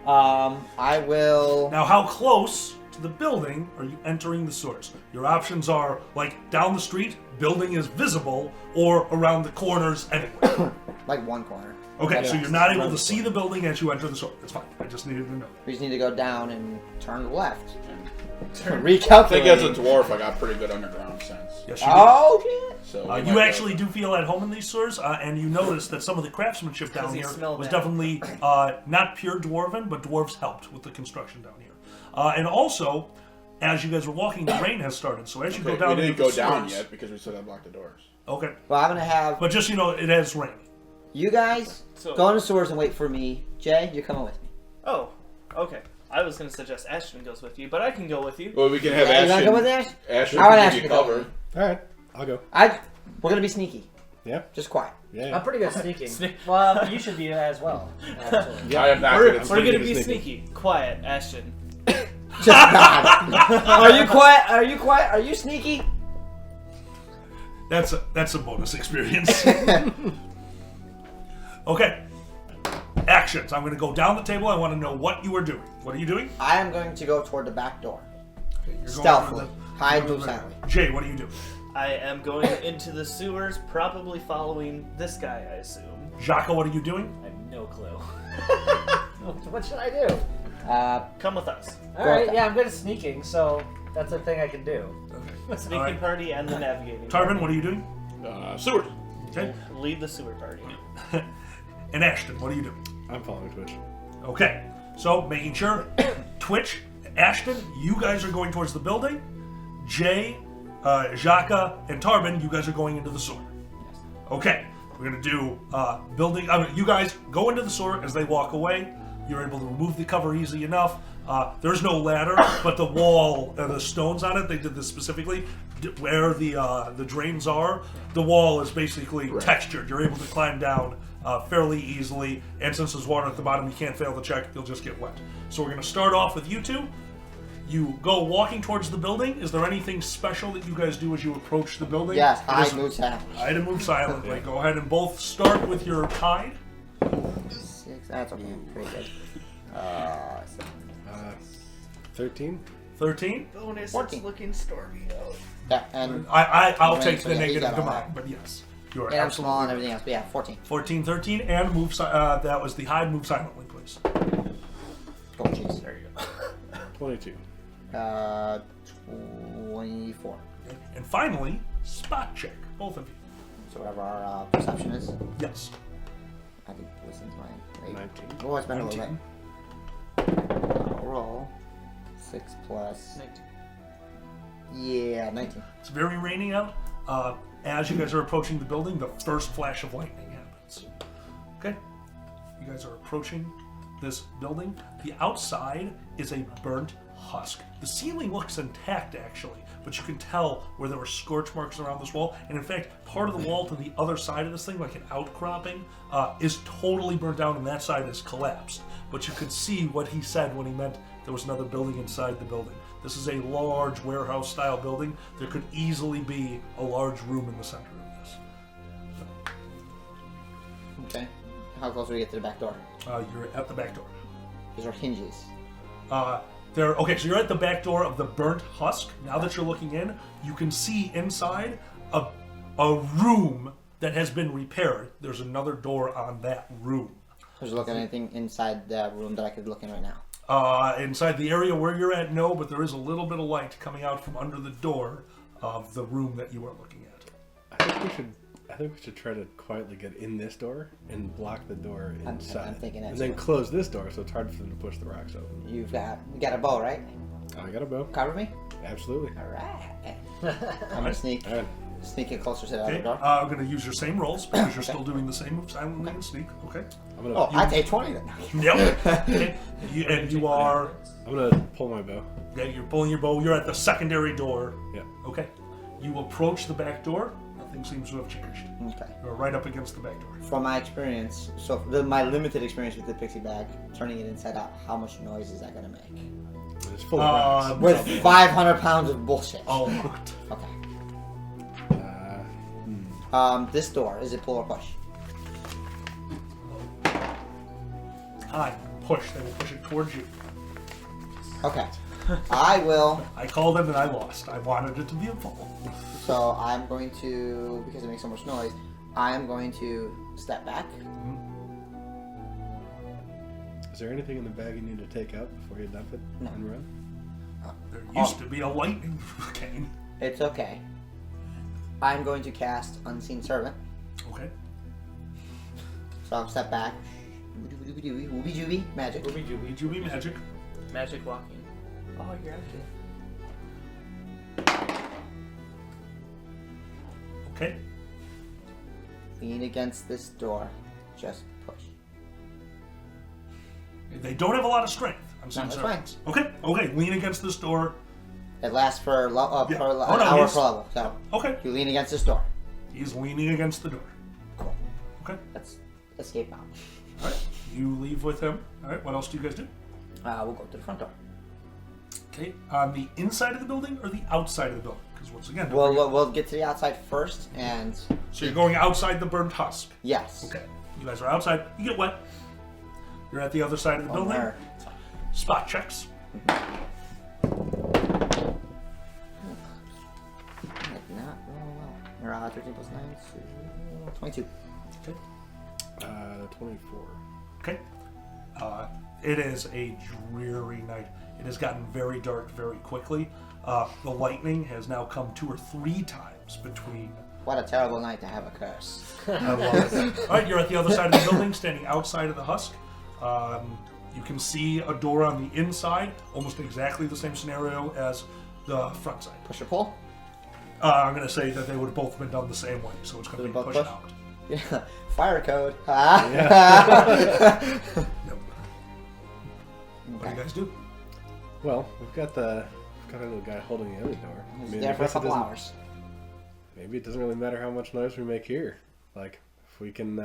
Speaker 2: I will.
Speaker 1: Now, how close to the building are you entering the sewers? Your options are like down the street, building is visible, or around the corners anywhere.
Speaker 2: Like one corner.
Speaker 1: Okay,
Speaker 2: Better
Speaker 1: so you're
Speaker 2: access
Speaker 1: not able
Speaker 2: around
Speaker 1: to
Speaker 2: the
Speaker 1: see
Speaker 2: corner.
Speaker 1: the building as you enter the sewer. That's fine. I just needed to know.
Speaker 2: We just need to go down and turn to the left.
Speaker 5: I
Speaker 2: Recalculate.
Speaker 5: think as a dwarf, I got pretty good underground sense.
Speaker 1: Yes, you do.
Speaker 2: Oh shit!
Speaker 5: So we
Speaker 1: You
Speaker 5: might be
Speaker 1: actually
Speaker 5: able
Speaker 1: do feel at home in these sewers, and you notice that some of the craftsmanship down
Speaker 3: you
Speaker 1: here
Speaker 3: smell
Speaker 1: was
Speaker 3: bad.
Speaker 1: definitely not pure dwarven, but dwarves helped with the construction down here. And also, as you guys were walking, the rain has started. So as you
Speaker 5: Okay,
Speaker 1: go down,
Speaker 5: we didn't
Speaker 1: into
Speaker 5: go
Speaker 1: the
Speaker 5: down
Speaker 1: sewers-
Speaker 5: yet because we still got to block the doors.
Speaker 1: Okay,
Speaker 2: Well, I'm gonna have
Speaker 1: but just so you know, it has rain.
Speaker 2: you guys
Speaker 3: So-
Speaker 2: go in the sewers and wait for me. Jay, you're coming with me.
Speaker 3: Oh, okay. I was gonna suggest Ashton goes with you, but I can go with you.
Speaker 5: Well, we can have
Speaker 2: Yeah, you wanna come with
Speaker 5: Ashton.
Speaker 2: Ash?
Speaker 5: Ashton
Speaker 2: I want
Speaker 5: can
Speaker 2: Ashton
Speaker 5: give
Speaker 2: to
Speaker 5: you
Speaker 2: go with
Speaker 5: cover.
Speaker 2: me.
Speaker 6: All right, I'll go.
Speaker 2: We're gonna be sneaky.
Speaker 6: Yeah,
Speaker 2: Just quiet.
Speaker 6: yeah.
Speaker 4: I'm pretty good at sneaking. Well, you should be as well. Actually.
Speaker 5: I am not
Speaker 3: We're,
Speaker 5: good at
Speaker 3: we're
Speaker 5: sneaking.
Speaker 3: gonna be
Speaker 6: sneaky.
Speaker 3: sneaky. Quiet, Ashton.
Speaker 2: Just nod. Are you quiet? Are you quiet? Are you sneaky?
Speaker 1: That's a bonus experience. Okay. Actions. I'm going to go down the table. I want to know what you are doing. What are you doing?
Speaker 2: I am going to go toward the back door.
Speaker 1: Okay, you're going
Speaker 2: Stealthily.
Speaker 1: over
Speaker 2: Hide,
Speaker 1: over
Speaker 2: move
Speaker 1: the-
Speaker 2: silently.
Speaker 1: Jay, what are you doing?
Speaker 3: I am going into the sewers, probably following this guy, I assume.
Speaker 1: Jaka, what are you doing?
Speaker 4: I have no clue. What should I do?
Speaker 3: Come with us.
Speaker 4: All right, yeah, I'm good at sneaking, so that's a thing I can do.
Speaker 1: Okay.
Speaker 3: Sneaking
Speaker 1: All right.
Speaker 3: party and the navigating.
Speaker 1: Tarvin, what are you doing?
Speaker 5: Sewers.
Speaker 1: Okay.
Speaker 3: Lead the sewer party.
Speaker 1: And Ashton, what are you doing?
Speaker 6: I'm following Twitch.
Speaker 1: Okay. So, making sure. Twitch, Ashton, you guys are going towards the building. Jay, Jaka, and Tarvin, you guys are going into the sewer. Okay. We're going to do building. You guys go into the sewer as they walk away. You're able to remove the cover easy enough. There's no ladder, but the wall, the stones on it, they did this specifically, where the drains are, the wall is basically textured. You're able to climb down fairly easily, and since there's water at the bottom, you can't fail the check, you'll just get wet. So we're going to start off with you two. You go walking towards the building. Is there anything special that you guys do as you approach the building?
Speaker 2: Yes,
Speaker 1: It
Speaker 2: hide,
Speaker 1: is-
Speaker 2: move silently.
Speaker 1: Hide and move silently. Go ahead and both start with your hide.
Speaker 2: 6. That's okay. Pretty good.
Speaker 6: 13.
Speaker 1: 13.
Speaker 3: Bonus,
Speaker 2: 14.
Speaker 3: it's looking stormy out.
Speaker 2: Yeah, and
Speaker 1: I'll
Speaker 2: Right,
Speaker 1: take
Speaker 2: so
Speaker 1: the
Speaker 2: yeah, he's
Speaker 1: negative
Speaker 2: got all
Speaker 1: combined,
Speaker 2: that.
Speaker 1: but yes. You are
Speaker 2: I'm
Speaker 1: absolutely
Speaker 2: small and
Speaker 1: right.
Speaker 2: everything else. But yeah, 14.
Speaker 1: 14, 13, and move. That was the hide. Move silently, please.
Speaker 2: Oh, jeez.
Speaker 3: There you go.
Speaker 6: 22.
Speaker 2: 24.
Speaker 1: Okay. And finally, spot check, both of you.
Speaker 2: So whatever our perception is.
Speaker 1: Yes.
Speaker 2: I think this is mine.
Speaker 6: 19.
Speaker 2: Oh, it's been a little
Speaker 1: 19.
Speaker 2: bit. I'll roll. 6 plus.
Speaker 3: 19.
Speaker 2: Yeah, 19.
Speaker 1: It's very rainy out. As you guys are approaching the building, the first flash of lightning happens. Okay. You guys are approaching this building. The outside is a burnt husk. The ceiling looks intact, actually, but you can tell where there were scorch marks around this wall. And in fact, part of the wall to the other side of this thing, like an outcropping, is totally burnt down, and that side is collapsed. But you could see what he said when he meant there was another building inside the building. This is a large warehouse-style building. There could easily be a large room in the center of this.
Speaker 2: Okay. How close do we get to the back door?
Speaker 1: You're at the back door.
Speaker 2: These are hinges.
Speaker 1: Okay, so you're at the back door of the burnt husk. Now that you're looking in, you can see inside a room that has been repaired. There's another door on that room.
Speaker 2: There's looking at anything inside the room that I could look in right now.
Speaker 1: Inside the area where you're at, no, but there is a little bit of light coming out from under the door of the room that you are looking at.
Speaker 6: I think we should try to quietly get in this door and block the door
Speaker 2: I'm
Speaker 6: inside.
Speaker 2: thinking that
Speaker 6: and then
Speaker 2: too.
Speaker 6: close this door so it's hard for them to push the rocks open.
Speaker 2: You got a bow, right?
Speaker 6: I got a bow.
Speaker 2: Cover me.
Speaker 6: Absolutely.
Speaker 2: All right. I'm gonna sneak
Speaker 6: All right.
Speaker 2: it closer to the other
Speaker 1: Okay,
Speaker 2: door.
Speaker 1: I'm going to use your same rolls because you're still doing the same move silently and sneak. Okay.
Speaker 6: I'm gonna.
Speaker 2: Oh, I take 20 then.
Speaker 1: Yep. Okay. You are.
Speaker 6: I'm gonna pull my bow.
Speaker 1: Okay, you're pulling your bow. You're at the secondary door.
Speaker 6: Yeah.
Speaker 1: Okay. You approach the back door. Nothing seems to have changed.
Speaker 2: Okay.
Speaker 1: You're right up against the back door.
Speaker 2: From my experience, my limited experience with the pixie bag, turning it inside out, how much noise is that gonna make?
Speaker 6: It's full of rocks.
Speaker 2: With 500 pounds of bullshit.
Speaker 1: A lot.
Speaker 2: Okay.
Speaker 6: Uh,
Speaker 2: This door, is it pull or push?
Speaker 1: High. Push. They will push it towards you.
Speaker 2: Okay. I will.
Speaker 1: I called it and I lost. I wanted it to be a pull.
Speaker 2: So I'm going to, because it makes so much noise, I am going to step back.
Speaker 6: Is there anything in the bag you need to take out before you dump it
Speaker 2: No.
Speaker 6: and run?
Speaker 1: There used to be a lightning cane.
Speaker 2: It's okay. I'm going to cast Unseen Servant.
Speaker 1: Okay.
Speaker 2: So I'll step back. Wooby jooby, magic.
Speaker 4: Ruby Juby.
Speaker 1: Juby magic.
Speaker 3: Magic walking. Oh, you're actually.
Speaker 1: Okay.
Speaker 2: Lean against this door. Just push.
Speaker 1: They don't have a lot of strength. I'm saying
Speaker 2: No,
Speaker 1: so.
Speaker 2: that's
Speaker 1: Okay. Lean against this door.
Speaker 2: It lasts for an hour per level. So
Speaker 1: Okay.
Speaker 2: you lean against this door.
Speaker 1: He's leaning against the door.
Speaker 2: Cool.
Speaker 1: Okay.
Speaker 2: Let's escape out.
Speaker 1: All right. You leave with him. All right. What else do you guys do?
Speaker 2: We'll go to the front door.
Speaker 1: Okay. On the inside of the building or the outside of the building? Because once again,
Speaker 2: We'll get to the outside first, and
Speaker 1: so you're going outside the burnt husk.
Speaker 2: yes.
Speaker 1: Okay. You guys are outside. You get wet. You're at the other side of the building.
Speaker 2: There.
Speaker 1: Spot checks.
Speaker 2: Not real well. 13 plus 9, so 22.
Speaker 1: Okay.
Speaker 6: 24.
Speaker 1: Okay. It is a dreary night. It has gotten very dark very quickly. The lightning has now come 2 or 3 times between.
Speaker 2: What a terrible night to have a curse.
Speaker 1: I love it. All right, you're at the other side of the building, standing outside of the husk. You can see a door on the inside, almost exactly the same scenario as the front side.
Speaker 2: Push or pull?
Speaker 1: I'm going to say that they would have both been done the same way, so it's going to be
Speaker 2: Both
Speaker 1: pushed
Speaker 2: push?
Speaker 1: out.
Speaker 2: Yeah. Fire code.
Speaker 1: Nope. What do you guys do?
Speaker 6: Well, we've got a little guy holding the other door. I
Speaker 2: He's
Speaker 6: mean,
Speaker 2: there
Speaker 6: I
Speaker 2: for a
Speaker 6: guess it
Speaker 2: couple
Speaker 6: doesn't-
Speaker 2: hours.
Speaker 6: Maybe it doesn't really matter how much noise we make here. Like, if we can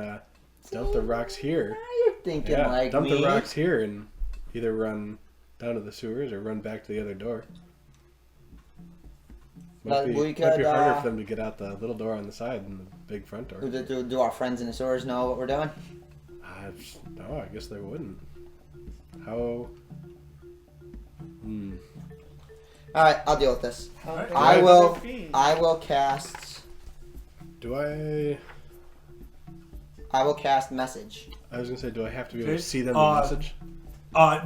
Speaker 6: dump the rocks here.
Speaker 2: Now you're thinking like
Speaker 6: dump
Speaker 2: me.
Speaker 6: the rocks here and either run down to the sewers or run back to the other door.
Speaker 2: But we
Speaker 6: might be
Speaker 2: could,
Speaker 6: harder for them to get out the little door on the side than the big front door.
Speaker 2: Do our friends in the sewers know what we're doing?
Speaker 6: No, I guess they wouldn't. How?
Speaker 2: Alright, I'll deal with this.
Speaker 3: How bad
Speaker 2: I
Speaker 3: would
Speaker 2: will
Speaker 3: it be?
Speaker 2: I will cast
Speaker 6: Do I?
Speaker 2: I will cast message.
Speaker 6: I was gonna say, do I have to be able
Speaker 1: Okay,
Speaker 6: to see them the message?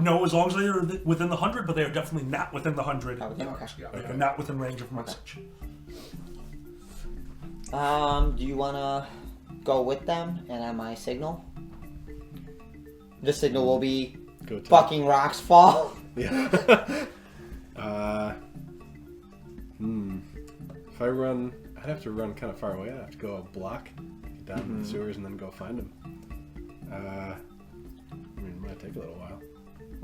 Speaker 1: No, as long as they are within the 100, but they are definitely not within the 100.
Speaker 2: Oh, okay.
Speaker 1: Yeah, they are not within range of message.
Speaker 2: Do you wanna go with them and on my signal? The signal will be
Speaker 6: Go to
Speaker 2: fucking rocks fall.
Speaker 6: Yeah. If I run, I'd have to run kind of far away. I'd have to go a block, get down to the sewers, and then go find them. I mean, it might take a little while.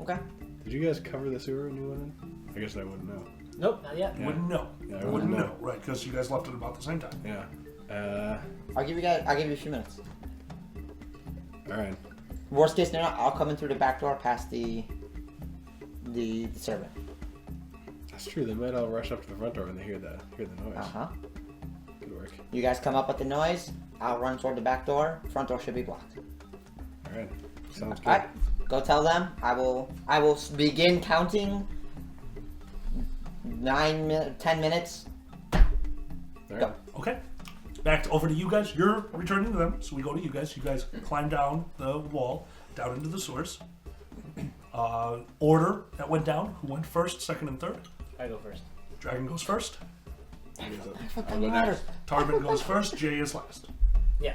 Speaker 2: Okay.
Speaker 6: Did you guys cover the sewer when you went in? I guess I wouldn't know.
Speaker 4: Nope, not yet.
Speaker 1: You wouldn't know.
Speaker 6: Yeah, I
Speaker 1: You
Speaker 6: wouldn't
Speaker 1: wouldn't
Speaker 6: know.
Speaker 1: know, right? Because you guys left at about the same time.
Speaker 6: Yeah.
Speaker 2: I'll give you a few minutes.
Speaker 6: All right.
Speaker 2: Worst case scenario, I'll come in through the back door past the servant.
Speaker 6: That's true. They might all rush up to the front door when they hear the noise.
Speaker 2: Uh-huh.
Speaker 6: Good work.
Speaker 2: You guys come up with the noise, I'll run toward the back door. Front door should be blocked.
Speaker 6: All right. Sounds good.
Speaker 2: Alright. Go tell them. I will begin counting 10 minutes.
Speaker 6: All right.
Speaker 2: Go.
Speaker 1: Okay. Back over to you guys. You're returning to them, so we go to you guys. You guys climb down the wall, down into the sewers. Order that went down. Who went first, second, and third?
Speaker 4: I go first.
Speaker 1: Dragon goes first.
Speaker 5: I'll go next.
Speaker 1: Tarbin goes first. Jay is last.
Speaker 4: Yeah.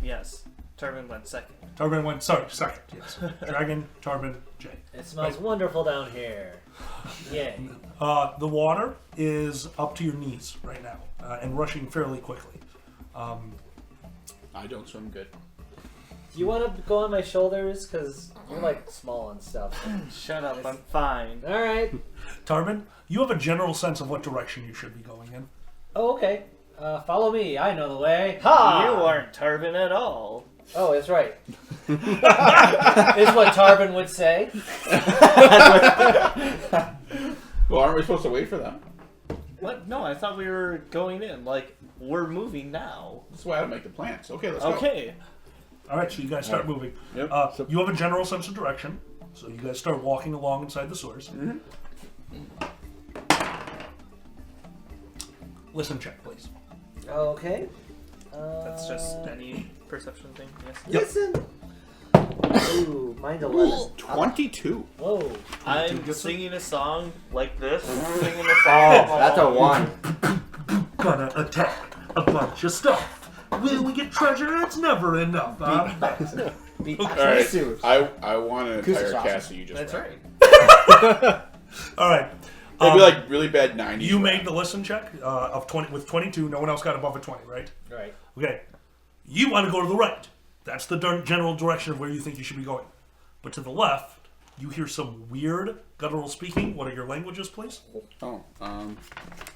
Speaker 3: Yes. Turbin went second.
Speaker 1: Tarbin went, second. Yes. Dragon, Tarbin, Jay.
Speaker 4: It smells wonderful down here. Yay.
Speaker 1: The water is up to your knees right now and rushing fairly quickly.
Speaker 5: I don't swim good.
Speaker 4: Do you want to go on my shoulders? Because you're like small and stuff.
Speaker 3: Shut up, I'm fine.
Speaker 4: Alright.
Speaker 1: Tarbin, you have a general sense of what direction you should be going in.
Speaker 4: Oh, okay. Follow me. I know the way. Ha!
Speaker 3: You aren't Turbin at all.
Speaker 4: Oh, that's right. Is what Tarbin would say.
Speaker 5: Well, aren't we supposed to wait for them?
Speaker 3: What? No, I thought we were going in. Like, we're moving now.
Speaker 5: That's why I don't make the plans. Okay, let's go.
Speaker 3: Okay.
Speaker 1: All right, so you guys start moving.
Speaker 5: Yep.
Speaker 1: You have a general sense of direction, so you guys start walking along inside the sewers. Listen check, please.
Speaker 4: Okay.
Speaker 3: That's just any perception thing, yes?
Speaker 4: Listen. Ooh, mine's 11.
Speaker 5: 22.
Speaker 4: Whoa.
Speaker 3: I'm singing a song like this. Singing a song.
Speaker 2: Oh, that's a 1.
Speaker 1: Gonna attack a bunch of stuff. Will we get treasure? It's never enough.
Speaker 2: Beat
Speaker 5: All right.
Speaker 2: sewers.
Speaker 5: I want an
Speaker 2: Goose is
Speaker 5: entire
Speaker 2: awesome.
Speaker 5: cast that you just
Speaker 3: That's
Speaker 5: read.
Speaker 3: right.
Speaker 1: All right.
Speaker 5: It'd be like really bad 90s.
Speaker 1: You
Speaker 5: rap.
Speaker 1: made the listen check of 20 with 22. No one else got above a 20, right?
Speaker 4: Right.
Speaker 1: Okay. You want to go to the right. That's the general direction of where you think you should be going. But to the left, you hear some weird guttural speaking. What are your languages, please?
Speaker 5: Oh,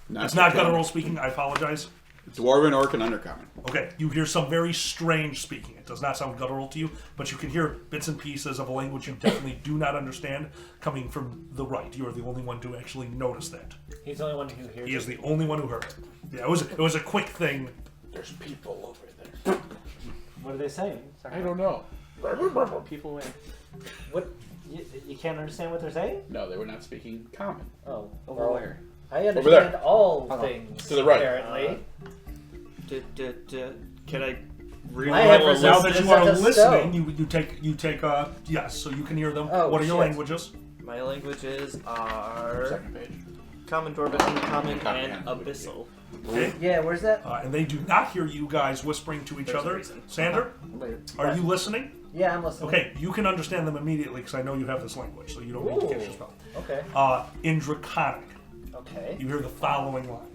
Speaker 1: It's not guttural speaking. I apologize.
Speaker 5: Dwarven, Orc, and Undercommon.
Speaker 1: Okay, you hear some very strange speaking. It does not sound guttural to you, but you can hear bits and pieces of a language you definitely do not understand coming from the right. You are the only one to actually notice that.
Speaker 4: He's the only one who hears
Speaker 1: He is
Speaker 4: it.
Speaker 1: the only one who heard it. Yeah, it was a quick thing.
Speaker 5: There's people over there.
Speaker 4: What are they saying?
Speaker 5: I don't know.
Speaker 3: People win.
Speaker 4: What? You can't understand what they're saying?
Speaker 5: No, they were not speaking common.
Speaker 4: Oh.
Speaker 3: Over where?
Speaker 4: I understand
Speaker 5: there.
Speaker 4: all
Speaker 2: Okay.
Speaker 4: things.
Speaker 5: To the right.
Speaker 4: Apparently.
Speaker 3: Can I
Speaker 4: I
Speaker 3: reroll
Speaker 4: have
Speaker 3: a
Speaker 4: resistance.
Speaker 1: Now
Speaker 3: list?
Speaker 1: that you are
Speaker 4: That's a
Speaker 1: listening,
Speaker 4: stone.
Speaker 1: you take yes, so you can hear them.
Speaker 4: Oh,
Speaker 1: What are your
Speaker 4: shit.
Speaker 1: languages?
Speaker 3: My languages are
Speaker 5: Second page.
Speaker 3: Common, Dwarven, Uncommon,
Speaker 5: Common,
Speaker 3: and
Speaker 5: yeah.
Speaker 3: Abyssal.
Speaker 1: Okay.
Speaker 4: Yeah, where's that?
Speaker 1: And they do not hear you guys whispering to each
Speaker 3: There's a
Speaker 1: other.
Speaker 3: reason.
Speaker 1: Sander, are you listening?
Speaker 4: Yeah, I'm listening.
Speaker 1: Okay, you can understand them immediately because I know you have this language, so you don't need to catch your
Speaker 4: Ooh.
Speaker 1: spell.
Speaker 4: Okay.
Speaker 1: In Draconic,
Speaker 4: Okay.
Speaker 1: you hear the following line.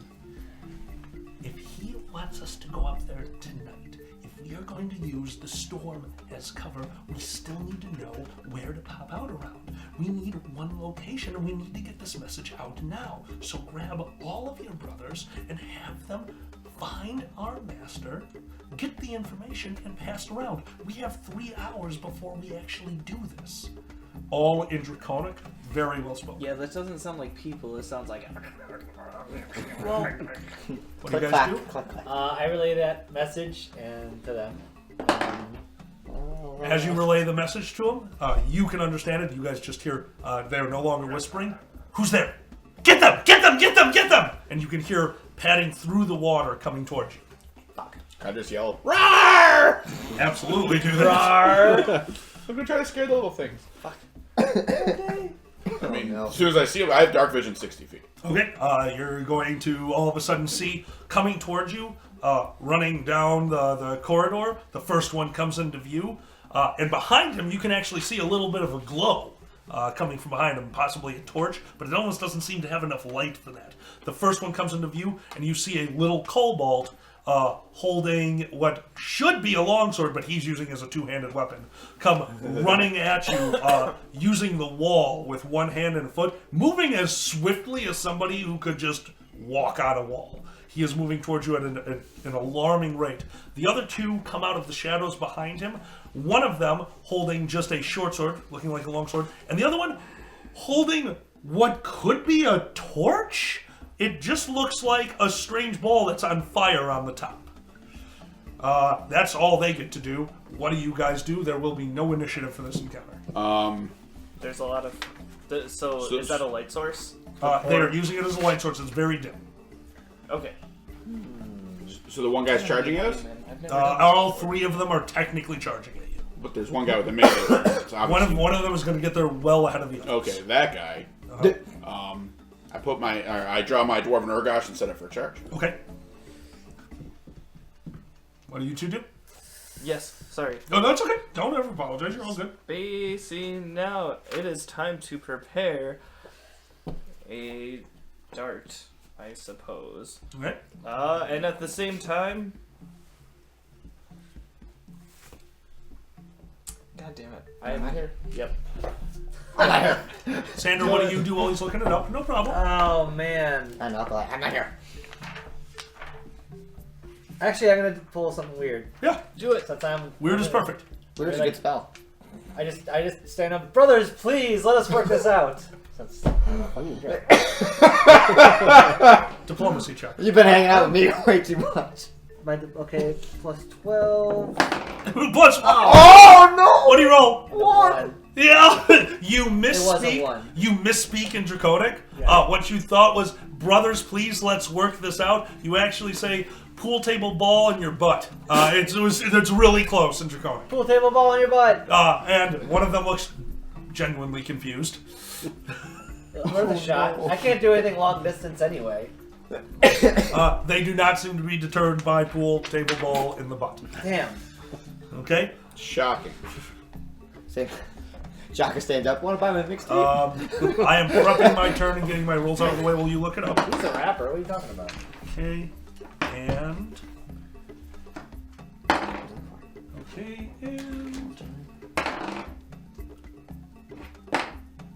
Speaker 1: If he wants us to go up there tonight, if we are going to use the storm as cover, we still need to know where to pop out around. We need one location and we need to get this message out now. So grab all of your brothers and have them find our master, get the information, and pass it around. We have 3 hours before we actually do this. All in Draconic, very well spoken.
Speaker 3: Yeah, that doesn't sound like people. It sounds like.
Speaker 4: Well,
Speaker 1: What do you
Speaker 2: Click,
Speaker 1: guys
Speaker 2: clack,
Speaker 1: do?
Speaker 2: click, clack.
Speaker 4: I relay that message and to them.
Speaker 1: As you relay the message to them, you can understand it. You guys just hear they're no longer whispering. Who's there? Get them! Get them! Get them! Get them! And you can hear padding through the water coming towards you.
Speaker 5: I just yell, "Roar!"
Speaker 1: Absolutely do that.
Speaker 5: I'm gonna try to scare the little things. I mean,
Speaker 2: no.
Speaker 5: as soon as I see them, I have dark vision 60 feet.
Speaker 1: Okay, you're going to all of a sudden see coming towards you, running down the corridor. The first one comes into view, and behind him you can actually see a little bit of a glow coming from behind him, possibly a torch, but it almost doesn't seem to have enough light for that. The first one comes into view, and you see a little kobold holding what should be a longsword, but he's using as a two-handed weapon, come running at you, using the wall with one hand and foot, moving as swiftly as somebody who could just walk on a wall. He is moving towards you at an alarming rate. The other two come out of the shadows behind him, one of them holding just a short sword, looking like a longsword, and the other one holding what could be a torch? It just looks like a strange ball that's on fire on the top. That's all they get to do. What do you guys do? There will be no initiative for this encounter.
Speaker 3: There's a lot of. So is that a light source?
Speaker 1: They are using it as a light source. It's very dim.
Speaker 3: Okay.
Speaker 5: So the one guy's charging at us,
Speaker 3: I've never done
Speaker 1: All 3 of them are technically charging at you.
Speaker 5: but there's one guy with a melee. So obviously-
Speaker 1: One of them is going to get there well ahead of the others.
Speaker 5: Okay, that guy. I draw my dwarven Urgosh and set it for a charge.
Speaker 1: Okay. What do you two do?
Speaker 3: Yes, sorry.
Speaker 1: No, that's okay. Don't ever apologize. You're all good.
Speaker 3: Spacing now. It is time to prepare a dart, I suppose.
Speaker 1: Okay.
Speaker 3: And at the same time. God damn it.
Speaker 2: I'm not here.
Speaker 3: Yep.
Speaker 2: I'm not here.
Speaker 1: Sander, what do you do while he's looking it up? No problem.
Speaker 4: Oh man.
Speaker 2: I'm not here.
Speaker 4: Actually, I'm gonna pull something weird.
Speaker 1: Yeah.
Speaker 3: Do it.
Speaker 4: Since I'm
Speaker 1: Weird is perfect.
Speaker 2: Where's a good spell?
Speaker 4: I just stand up. Brothers, please let us work this out. Since I'm a fucking jerk.
Speaker 1: Diplomacy check.
Speaker 2: You've been hanging out with me way too much.
Speaker 4: Okay, plus 12.
Speaker 1: Plus,
Speaker 2: Oh no!
Speaker 1: what do you roll?
Speaker 4: One.
Speaker 1: Yeah, you
Speaker 4: was a
Speaker 1: misspeak.
Speaker 4: one.
Speaker 1: You misspeak in Draconic.
Speaker 4: Yeah.
Speaker 1: What you thought was, brothers, please, let's work this out. You actually say, pool table ball in your butt. It's really close in Draconic.
Speaker 4: Pool table ball in your butt.
Speaker 1: And one of them looks genuinely confused.
Speaker 4: Worth a shot. I can't do anything long distance anyway.
Speaker 1: They do not seem to be deterred by pool table ball in the butt.
Speaker 4: Damn.
Speaker 1: Okay.
Speaker 5: Shocking.
Speaker 2: See, Jaka stands up. Want to buy my mixtape?
Speaker 1: I am prepping my turn and getting my rules out of the way while you look it up.
Speaker 4: He's a rapper. What are you talking about?
Speaker 1: Okay, and... Okay, and...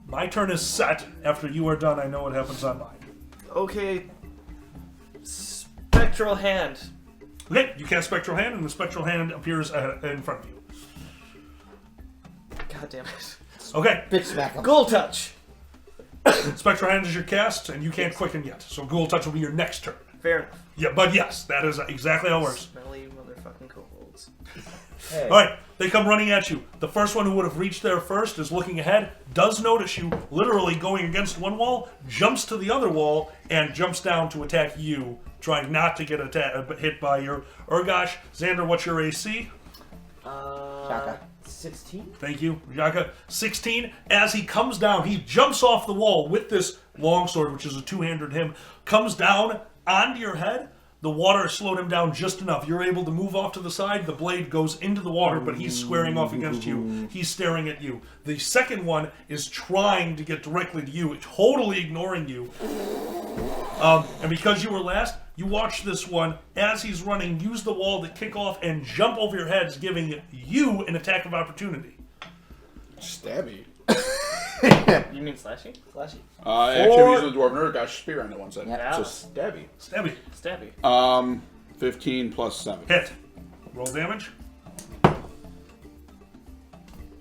Speaker 1: My turn is set. After you are done, I know what happens on mine.
Speaker 3: Okay. Spectral hand.
Speaker 1: Okay, you cast Spectral Hand, and the Spectral Hand appears in front of you.
Speaker 3: God damn it.
Speaker 1: Okay,
Speaker 2: Bitch smack him.
Speaker 3: Ghoul touch.
Speaker 1: Spectral Hand is your cast, and you can't quicken yet. So Ghoul Touch will be your next turn.
Speaker 3: Fair enough.
Speaker 1: Yeah, but yes, that is exactly how it works.
Speaker 3: Smelly motherfucking kobolds.
Speaker 4: Hey.
Speaker 1: Alright, they come running at you. The first one who would have reached there first is looking ahead, does notice you, literally going against one wall, jumps to the other wall, and jumps down to attack you, trying not to get hit by your Urgosh. Xander, what's your AC?
Speaker 2: Jaka.
Speaker 4: 16?
Speaker 1: Thank you, Jaka. 16. As he comes down, he jumps off the wall with this longsword, which is a two-handed him, comes down onto your head. The water slowed him down just enough. You're able to move off to the side. The blade goes into the water, but he's squaring off against you. He's staring at you. The second one is trying to get directly to you, totally ignoring you. And because you were last, you watch this one, as he's running, use the wall to kick off and jump over your heads, giving you an attack of opportunity.
Speaker 5: Stabby.
Speaker 3: You mean slashy? Slashy.
Speaker 5: Actually, I'm using the Dwarven Urgosh spear on the one side.
Speaker 3: Yeah.
Speaker 5: So stabby.
Speaker 1: Stabby.
Speaker 3: Stabby.
Speaker 5: 15 plus 7.
Speaker 1: Hit. Roll damage.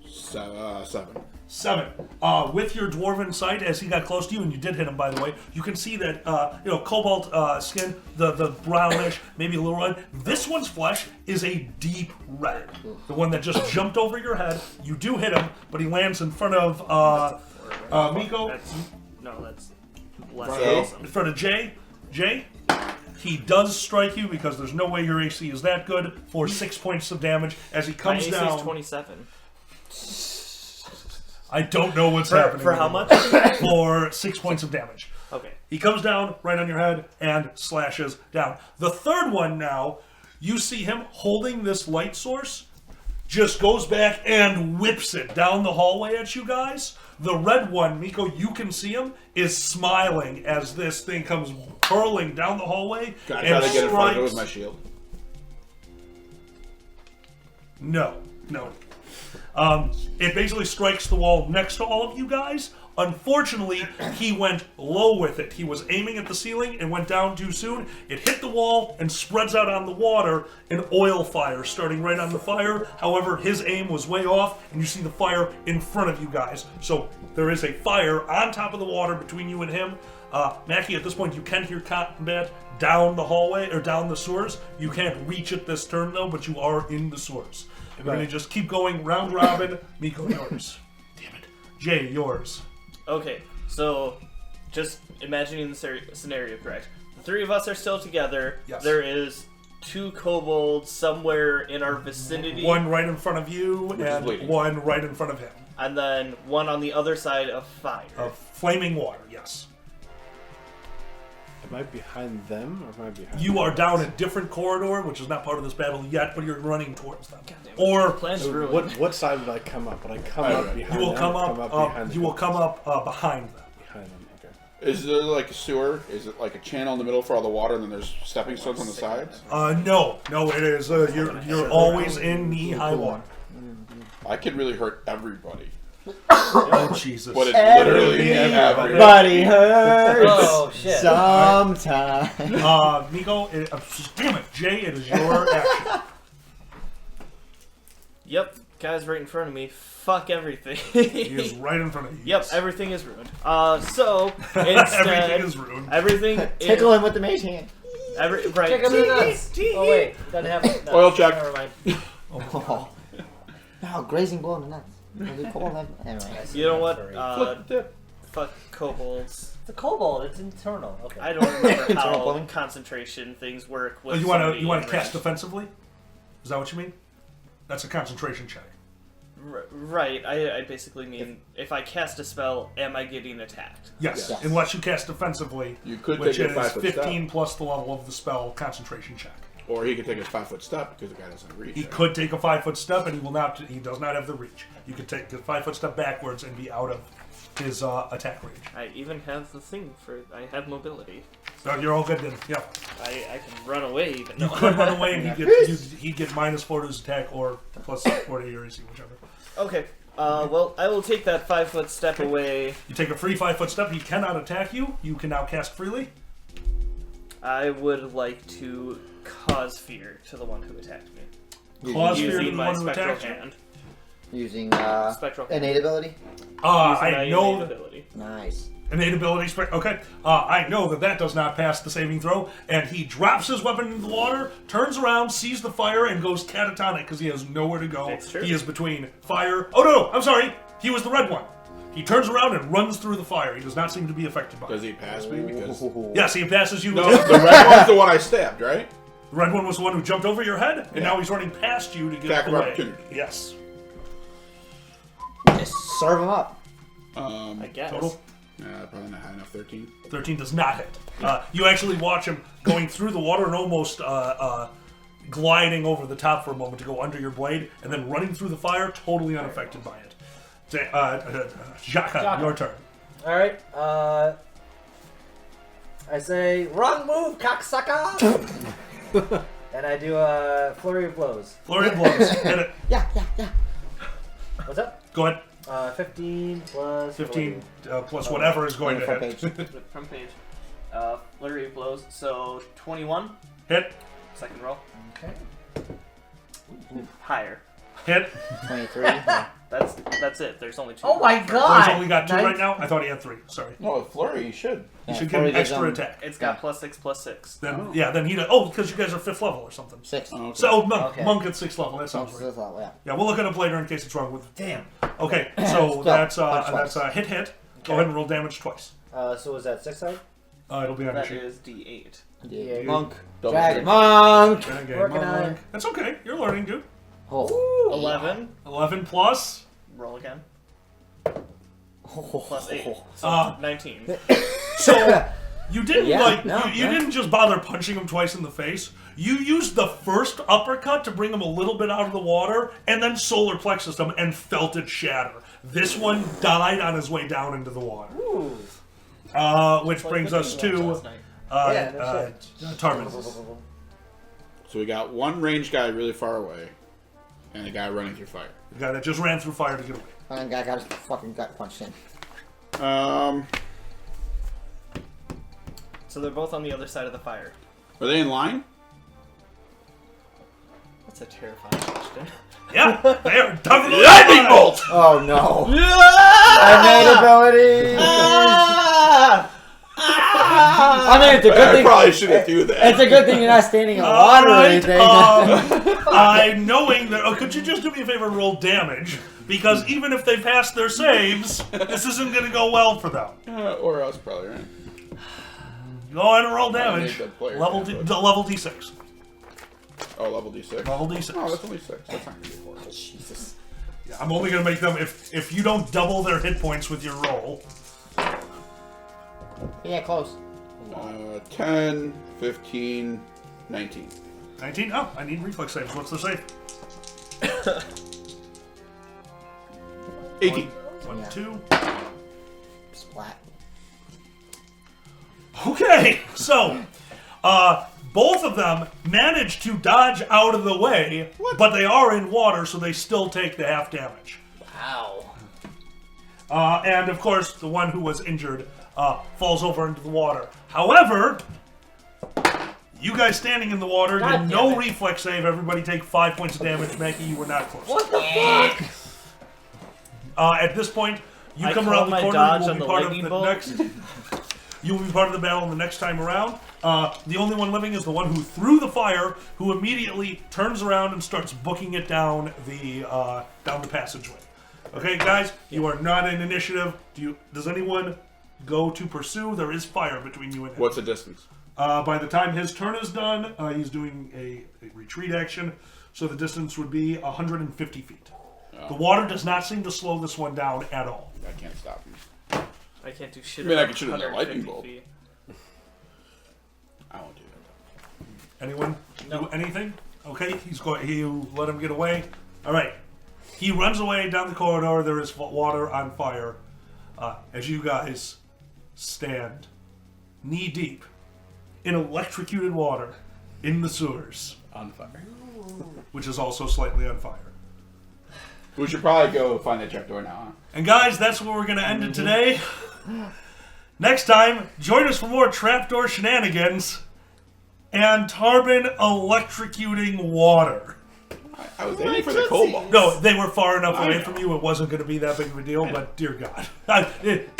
Speaker 5: 7.
Speaker 1: 7. With your dwarven sight, as he got close to you, and you did hit him, by the way, you can see that, cobalt skin, the brownish, maybe a little red. This one's flesh is a deep red. The one that just jumped over your head. You do hit him, but he lands in front of Miko,
Speaker 3: That's less
Speaker 5: Right.
Speaker 3: than
Speaker 1: in
Speaker 3: awesome.
Speaker 1: front of Jay. Jay, he does strike you because there's no way your AC is that good for 6 points of damage as he
Speaker 3: My
Speaker 1: comes
Speaker 3: AC
Speaker 1: down.
Speaker 3: is 27.
Speaker 1: I don't know what's happening.
Speaker 3: For how
Speaker 1: anymore.
Speaker 3: much?
Speaker 1: For 6 points of damage.
Speaker 3: Okay.
Speaker 1: He comes down right on your head and slashes down. The third one now, you see him holding this light source, just goes back and whips it down the hallway at you guys. The red one, Miko, you can see him, is smiling as this thing comes hurling down the hallway.
Speaker 5: Can I
Speaker 1: and
Speaker 5: try to get in front of it with
Speaker 1: strikes-
Speaker 5: my shield?
Speaker 1: No. It basically strikes the wall next to all of you guys. Unfortunately, he went low with it. He was aiming at the ceiling and went down too soon. It hit the wall and spreads out on the water, an oil fire starting right on the fire. However, his aim was way off, and you see the fire in front of you guys. So there is a fire on top of the water between you and him. Mackie, at this point, you can hear combat down the hallway, or down the sewers. You can't reach it this turn, though, but you are in the sewers. We're going to just keep going round robin. Miko, yours. Damn it. Jay, yours.
Speaker 3: Okay, so just imagining the scenario correct. The three of us are still together.
Speaker 1: Yes.
Speaker 3: There is 2 kobolds somewhere in our vicinity.
Speaker 1: One right in front of you,
Speaker 5: is
Speaker 1: and
Speaker 5: bleeding.
Speaker 1: one right in front of him.
Speaker 3: And then one on the other side of fire.
Speaker 1: Of flaming water, yes.
Speaker 6: Am I behind them, or am I behind
Speaker 1: You
Speaker 6: them?
Speaker 1: are down a different corridor, which is not part of this battle yet, but you're running towards them.
Speaker 3: damn it.
Speaker 1: Or
Speaker 3: Plan's
Speaker 6: So
Speaker 3: ruined.
Speaker 6: what side would I come up? Would I come
Speaker 5: I
Speaker 6: up
Speaker 5: don't know.
Speaker 6: behind
Speaker 1: you will
Speaker 6: them?
Speaker 1: come
Speaker 6: or
Speaker 1: up,
Speaker 6: behind the
Speaker 1: you will
Speaker 6: guys?
Speaker 1: come up behind them.
Speaker 6: Behind them, okay.
Speaker 5: Is there like a sewer? Is it like a channel in the middle for all the water, and then there's stepping stones on the sides?
Speaker 1: No, it is. You're always in knee-high water.
Speaker 5: I could really hurt everybody.
Speaker 1: Oh, Jesus.
Speaker 5: But it's literally everybody.
Speaker 2: Everybody hurts.
Speaker 4: Oh, shit.
Speaker 2: Sometime.
Speaker 1: Miko, damn it, Jay, it is your action.
Speaker 3: Yep, guy's right in front of me. Fuck everything.
Speaker 1: He is right in front of you.
Speaker 3: Yep, everything is ruined. So instead,
Speaker 1: Everything is ruined.
Speaker 3: Everything is
Speaker 2: Tickle him with the mage hand.
Speaker 3: right.
Speaker 4: Check him in the nuts. Oh, wait. Doesn't have nuts.
Speaker 5: Oil check.
Speaker 4: Never mind.
Speaker 2: Oh. No, grazing blow in the nuts. Anyway.
Speaker 3: You know what?
Speaker 5: Flip the tip.
Speaker 3: Fuck kobolds.
Speaker 4: It's a kobold. It's internal. Okay.
Speaker 3: I don't remember
Speaker 2: Internal
Speaker 3: how
Speaker 2: plumbing.
Speaker 3: concentration things work. With
Speaker 1: You want
Speaker 3: somebody
Speaker 1: to
Speaker 3: in
Speaker 1: cast
Speaker 3: range.
Speaker 1: defensively? Is that what you mean? That's a concentration check.
Speaker 3: Right. I basically mean if I cast a spell, am I getting attacked?
Speaker 1: Yes,
Speaker 2: Yes.
Speaker 1: unless you cast defensively,
Speaker 5: You could
Speaker 1: which
Speaker 5: take a
Speaker 1: is
Speaker 5: 5-foot
Speaker 1: 15
Speaker 5: step.
Speaker 1: plus the level of the spell concentration check.
Speaker 5: Or he could take his 5-foot step because the guy doesn't reach.
Speaker 1: He
Speaker 5: right?
Speaker 1: could take a 5-foot step, and he will not. He does not have the reach. You could take a 5-foot step backwards and be out of his attack range.
Speaker 3: I even have the thing for. I have mobility.
Speaker 1: So you're all good then. Yeah.
Speaker 3: I can run away even.
Speaker 1: You
Speaker 3: though-
Speaker 1: could run away, and he'd get -4 to his attack or +4 to your AC, whichever.
Speaker 3: Okay. Well, I will take that 5-foot step away.
Speaker 1: You take a free 5-foot step. He cannot attack you. You can now cast freely.
Speaker 3: I would like to cause fear to the one who attacked me.
Speaker 1: Cause fear to
Speaker 3: Using
Speaker 1: the
Speaker 3: my
Speaker 1: one who
Speaker 3: spectral
Speaker 1: attacked you.
Speaker 3: hand.
Speaker 2: Using
Speaker 3: Spectral hand.
Speaker 2: innate ability.
Speaker 3: Using
Speaker 1: I
Speaker 3: my
Speaker 1: know
Speaker 3: innate ability.
Speaker 2: Nice.
Speaker 1: innate ability. Okay. I know that does not pass the saving throw, and he drops his weapon into the water, turns around, sees the fire, and goes catatonic because he has nowhere to go.
Speaker 3: That's true.
Speaker 1: He is between fire. Oh no! I'm sorry. He was the red one. He turns around and runs through the fire. He does not seem to be affected by
Speaker 5: Does
Speaker 1: it.
Speaker 5: he pass me? Because
Speaker 1: Yes, he passes you.
Speaker 5: no, the red one's the one I stabbed, right?
Speaker 1: The red one was the one who jumped over your head, and
Speaker 5: Yeah.
Speaker 1: now he's running past you to get
Speaker 5: Attack of
Speaker 1: away.
Speaker 5: opportunity.
Speaker 1: Yes.
Speaker 2: Just serve him up.
Speaker 3: I guess.
Speaker 1: Total.
Speaker 5: Probably not high enough. 13.
Speaker 1: 13 does not hit. You actually watch him going through the water and almost gliding over the top for a moment to go under your blade, and then running through the fire, totally unaffected by it. Jaka, your turn.
Speaker 4: All right. I say, run, move, cocksucker! And I do a flurry of blows.
Speaker 1: Flurry of blows. Hit it.
Speaker 2: Yeah.
Speaker 4: What's up?
Speaker 1: Go ahead.
Speaker 4: 15 plus
Speaker 1: 15 plus whatever is going to
Speaker 2: Front
Speaker 1: hit.
Speaker 2: page.
Speaker 3: Front page. Flurry of blows. So 21.
Speaker 1: Hit.
Speaker 3: Second roll.
Speaker 4: Okay.
Speaker 3: Higher.
Speaker 1: Hit.
Speaker 2: 23.
Speaker 3: That's it. There's only 2.
Speaker 4: Oh my
Speaker 1: He's
Speaker 4: god!
Speaker 1: only got 2 right now. I thought he had 3. Sorry.
Speaker 5: No, with flurry, you should.
Speaker 1: You
Speaker 2: Yeah,
Speaker 1: should get an
Speaker 2: Flurry gives
Speaker 1: extra
Speaker 2: him
Speaker 1: attack.
Speaker 3: It's got +6/+6.
Speaker 1: Then then he does. Oh, because you guys are 5th level or something.
Speaker 2: 6.
Speaker 5: Oh, okay.
Speaker 1: So monk,
Speaker 4: Okay.
Speaker 1: monk at 6th level. That sounds right.
Speaker 2: Yeah.
Speaker 1: Yeah, we'll look it up later in case it's wrong with.
Speaker 4: Damn.
Speaker 1: Okay, so that's
Speaker 2: punch twice.
Speaker 1: hit. Go
Speaker 4: Okay.
Speaker 1: ahead and roll damage twice.
Speaker 4: So was that 6 side?
Speaker 1: It'll be on your
Speaker 3: That
Speaker 1: sheet.
Speaker 3: is D8.
Speaker 2: Yeah. Monk.
Speaker 5: Double
Speaker 2: Dragon.
Speaker 5: three.
Speaker 2: Monk.
Speaker 1: Okay,
Speaker 4: Working on
Speaker 1: monk.
Speaker 4: it.
Speaker 1: That's okay. You're learning, dude.
Speaker 2: Oh.
Speaker 3: 11.
Speaker 1: 11 plus.
Speaker 3: Roll again.
Speaker 2: Oh.
Speaker 3: +8. So
Speaker 1: Uh,
Speaker 3: 19.
Speaker 1: So you didn't
Speaker 2: Yeah,
Speaker 1: you didn't just bother punching him twice in the face. You used the first uppercut to bring him a little bit out of the water, and then solar plexus him and felt it shatter. This one died on his way down into the water.
Speaker 4: Ooh.
Speaker 1: Which brings us to
Speaker 4: Yeah, no
Speaker 1: Tarvin.
Speaker 5: So we got one ranged guy really far away, and a guy running through fire.
Speaker 1: The guy that just ran through fire to get away.
Speaker 2: And guy got his fucking gut punched in.
Speaker 3: So they're both on the other side of the fire.
Speaker 5: Are they in line?
Speaker 3: That's a terrifying question.
Speaker 1: Yeah, they are definitely
Speaker 5: Lightning bolt!
Speaker 2: Oh no. Innate ability. I mean, it's a good
Speaker 5: I
Speaker 2: thing.
Speaker 5: probably shouldn't do that.
Speaker 2: It's a good thing you're not standing in water or anything.
Speaker 1: Knowing that, could you just do me a favor and roll damage? Because even if they pass their saves, this isn't going to go well for them.
Speaker 5: Or else, probably, right?
Speaker 1: Go ahead and roll damage.
Speaker 5: make that player
Speaker 1: Level
Speaker 5: damage.
Speaker 1: level D6.
Speaker 5: Oh, level D6.
Speaker 1: Level D6.
Speaker 5: Oh, that's only 6. That's not going to be horrible.
Speaker 2: Jesus.
Speaker 1: Yeah, I'm only going to make them, if you don't double their hit points with your roll.
Speaker 2: Yeah, close.
Speaker 5: 10, 15, 19.
Speaker 1: 19? Oh, I need reflex saves. What's the save?
Speaker 5: 18.
Speaker 1: 1,
Speaker 2: Yeah.
Speaker 1: 2.
Speaker 2: Splat.
Speaker 1: Okay, so both of them managed to dodge out of the way, but they are in water, so they still take the half damage.
Speaker 2: Wow.
Speaker 1: And of course, the one who was injured falls over into the water. However, you guys standing in the water
Speaker 4: God
Speaker 1: did
Speaker 4: damn
Speaker 1: no
Speaker 4: it.
Speaker 1: reflex save. Everybody take 5 points of damage. Mackie, you were not close.
Speaker 4: What the fuck?
Speaker 1: At this point, you
Speaker 3: I
Speaker 1: come
Speaker 3: call
Speaker 1: around the
Speaker 3: my
Speaker 1: corner.
Speaker 3: dodge
Speaker 1: You will
Speaker 3: on
Speaker 1: be
Speaker 3: the
Speaker 1: part of
Speaker 3: lightning
Speaker 1: the
Speaker 3: bolt.
Speaker 1: next. You will be part of the battle the next time around. The only one living is the one who threw the fire, who immediately turns around and starts booking it down the passageway. Okay, guys, you are not in initiative. Does anyone go to pursue? There is fire between you and him.
Speaker 5: What's the distance?
Speaker 1: By the time his turn is done, he's doing a retreat action, so the distance would be 150 feet. The water does not seem to slow this one down at all.
Speaker 5: I can't stop him.
Speaker 3: I can't do shit.
Speaker 5: I mean, I
Speaker 3: about
Speaker 5: can shoot it with a lightning
Speaker 3: 150
Speaker 5: bolt.
Speaker 3: feet.
Speaker 5: I won't do
Speaker 1: Anyone
Speaker 4: No.
Speaker 1: do anything? Okay, you let him get away. All right. He runs away down the corridor. There is water on fire. As you guys stand knee deep in electrocuted water in the sewers,
Speaker 6: On fire.
Speaker 1: which is also slightly on fire.
Speaker 5: We should probably go find the trapdoor now, huh?
Speaker 1: And guys, that's where we're going to end it today. Next time, join us for more trapdoor shenanigans and Tarbin electrocuting water.
Speaker 5: I was aiming for the cobalt.
Speaker 1: No, they were far enough
Speaker 5: I
Speaker 1: away
Speaker 5: know.
Speaker 1: from you. It wasn't going to be that big of a deal, but dear God.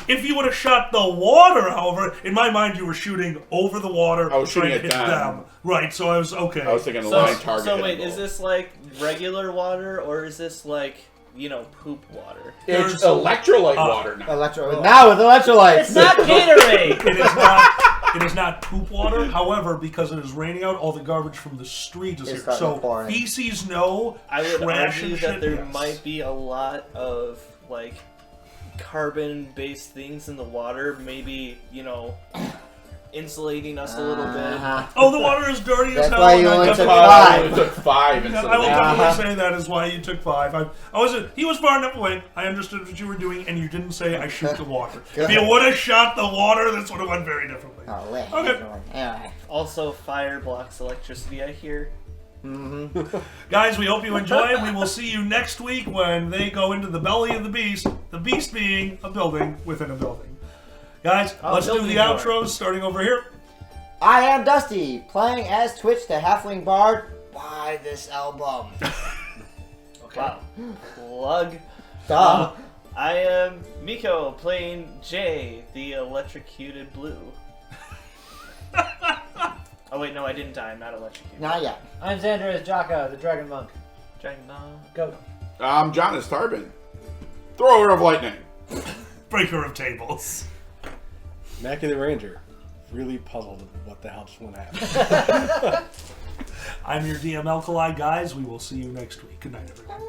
Speaker 1: If you would have shot the water, however, in my mind you were shooting over the water
Speaker 5: I was shooting
Speaker 1: trying to
Speaker 5: at
Speaker 1: hit
Speaker 5: them.
Speaker 1: them. Right, so I was okay.
Speaker 5: I was thinking the line target.
Speaker 3: So
Speaker 5: hit
Speaker 3: wait,
Speaker 5: them
Speaker 3: is
Speaker 5: both.
Speaker 3: this like regular water or is this like, you know, poop water?
Speaker 5: It's electrolyte water now.
Speaker 2: Now with electrolytes.
Speaker 4: It's not Gatorade.
Speaker 1: It is not poop water. However, because it is raining out, all the garbage from the street is
Speaker 2: It's
Speaker 1: here.
Speaker 2: starting to pour
Speaker 1: So
Speaker 2: in.
Speaker 1: feces, no.
Speaker 3: I would
Speaker 1: trash
Speaker 3: argue
Speaker 1: and
Speaker 3: that
Speaker 1: shit,
Speaker 3: there
Speaker 1: yes.
Speaker 3: might be a lot of like carbon-based things in the water, maybe, you know, insulating us a little bit.
Speaker 2: Uh-huh.
Speaker 1: Oh, the water is dirty as
Speaker 2: That's
Speaker 1: hell.
Speaker 2: why
Speaker 1: and
Speaker 2: you
Speaker 1: I
Speaker 2: only
Speaker 1: got
Speaker 2: took
Speaker 1: the-
Speaker 2: five.
Speaker 5: I took 5 instead
Speaker 1: I will
Speaker 5: of
Speaker 1: definitely
Speaker 2: 8.
Speaker 1: say that is why you took 5. I wasn't. He was far enough away. I understood what you were doing, and you didn't say I shoot the water.
Speaker 2: Good.
Speaker 1: If you would have shot the water, this would have went very differently.
Speaker 2: Oh, wait.
Speaker 1: Okay.
Speaker 2: Anyway.
Speaker 3: Also, fire blocks electricity, I hear.
Speaker 1: Guys, we hope you enjoy. We will see you next week when they go into the belly of the beast being a building within a building. Guys, let's do the
Speaker 3: building door.
Speaker 1: outros starting over here.
Speaker 2: I am Dusty, playing as Twitch the Halfling Bard. Buy this album.
Speaker 4: Okay.
Speaker 3: Wow. Plug.
Speaker 2: Duh.
Speaker 3: I am Miko, playing Jay, the electrocuted blue. Oh wait, no, I didn't die. I'm not electrocuted.
Speaker 2: Not yet.
Speaker 4: I'm Xander as Jaka, the Dragon Monk.
Speaker 3: Dragon Ball.
Speaker 4: Go.
Speaker 5: I'm John as Tarbin. Thrower of lightning.
Speaker 1: Breaker of tables.
Speaker 6: Mackie the Ranger. Really puzzled what the hell just went happen.
Speaker 1: I'm your DM Alkali, guys. We will see you next week. Good night, everyone.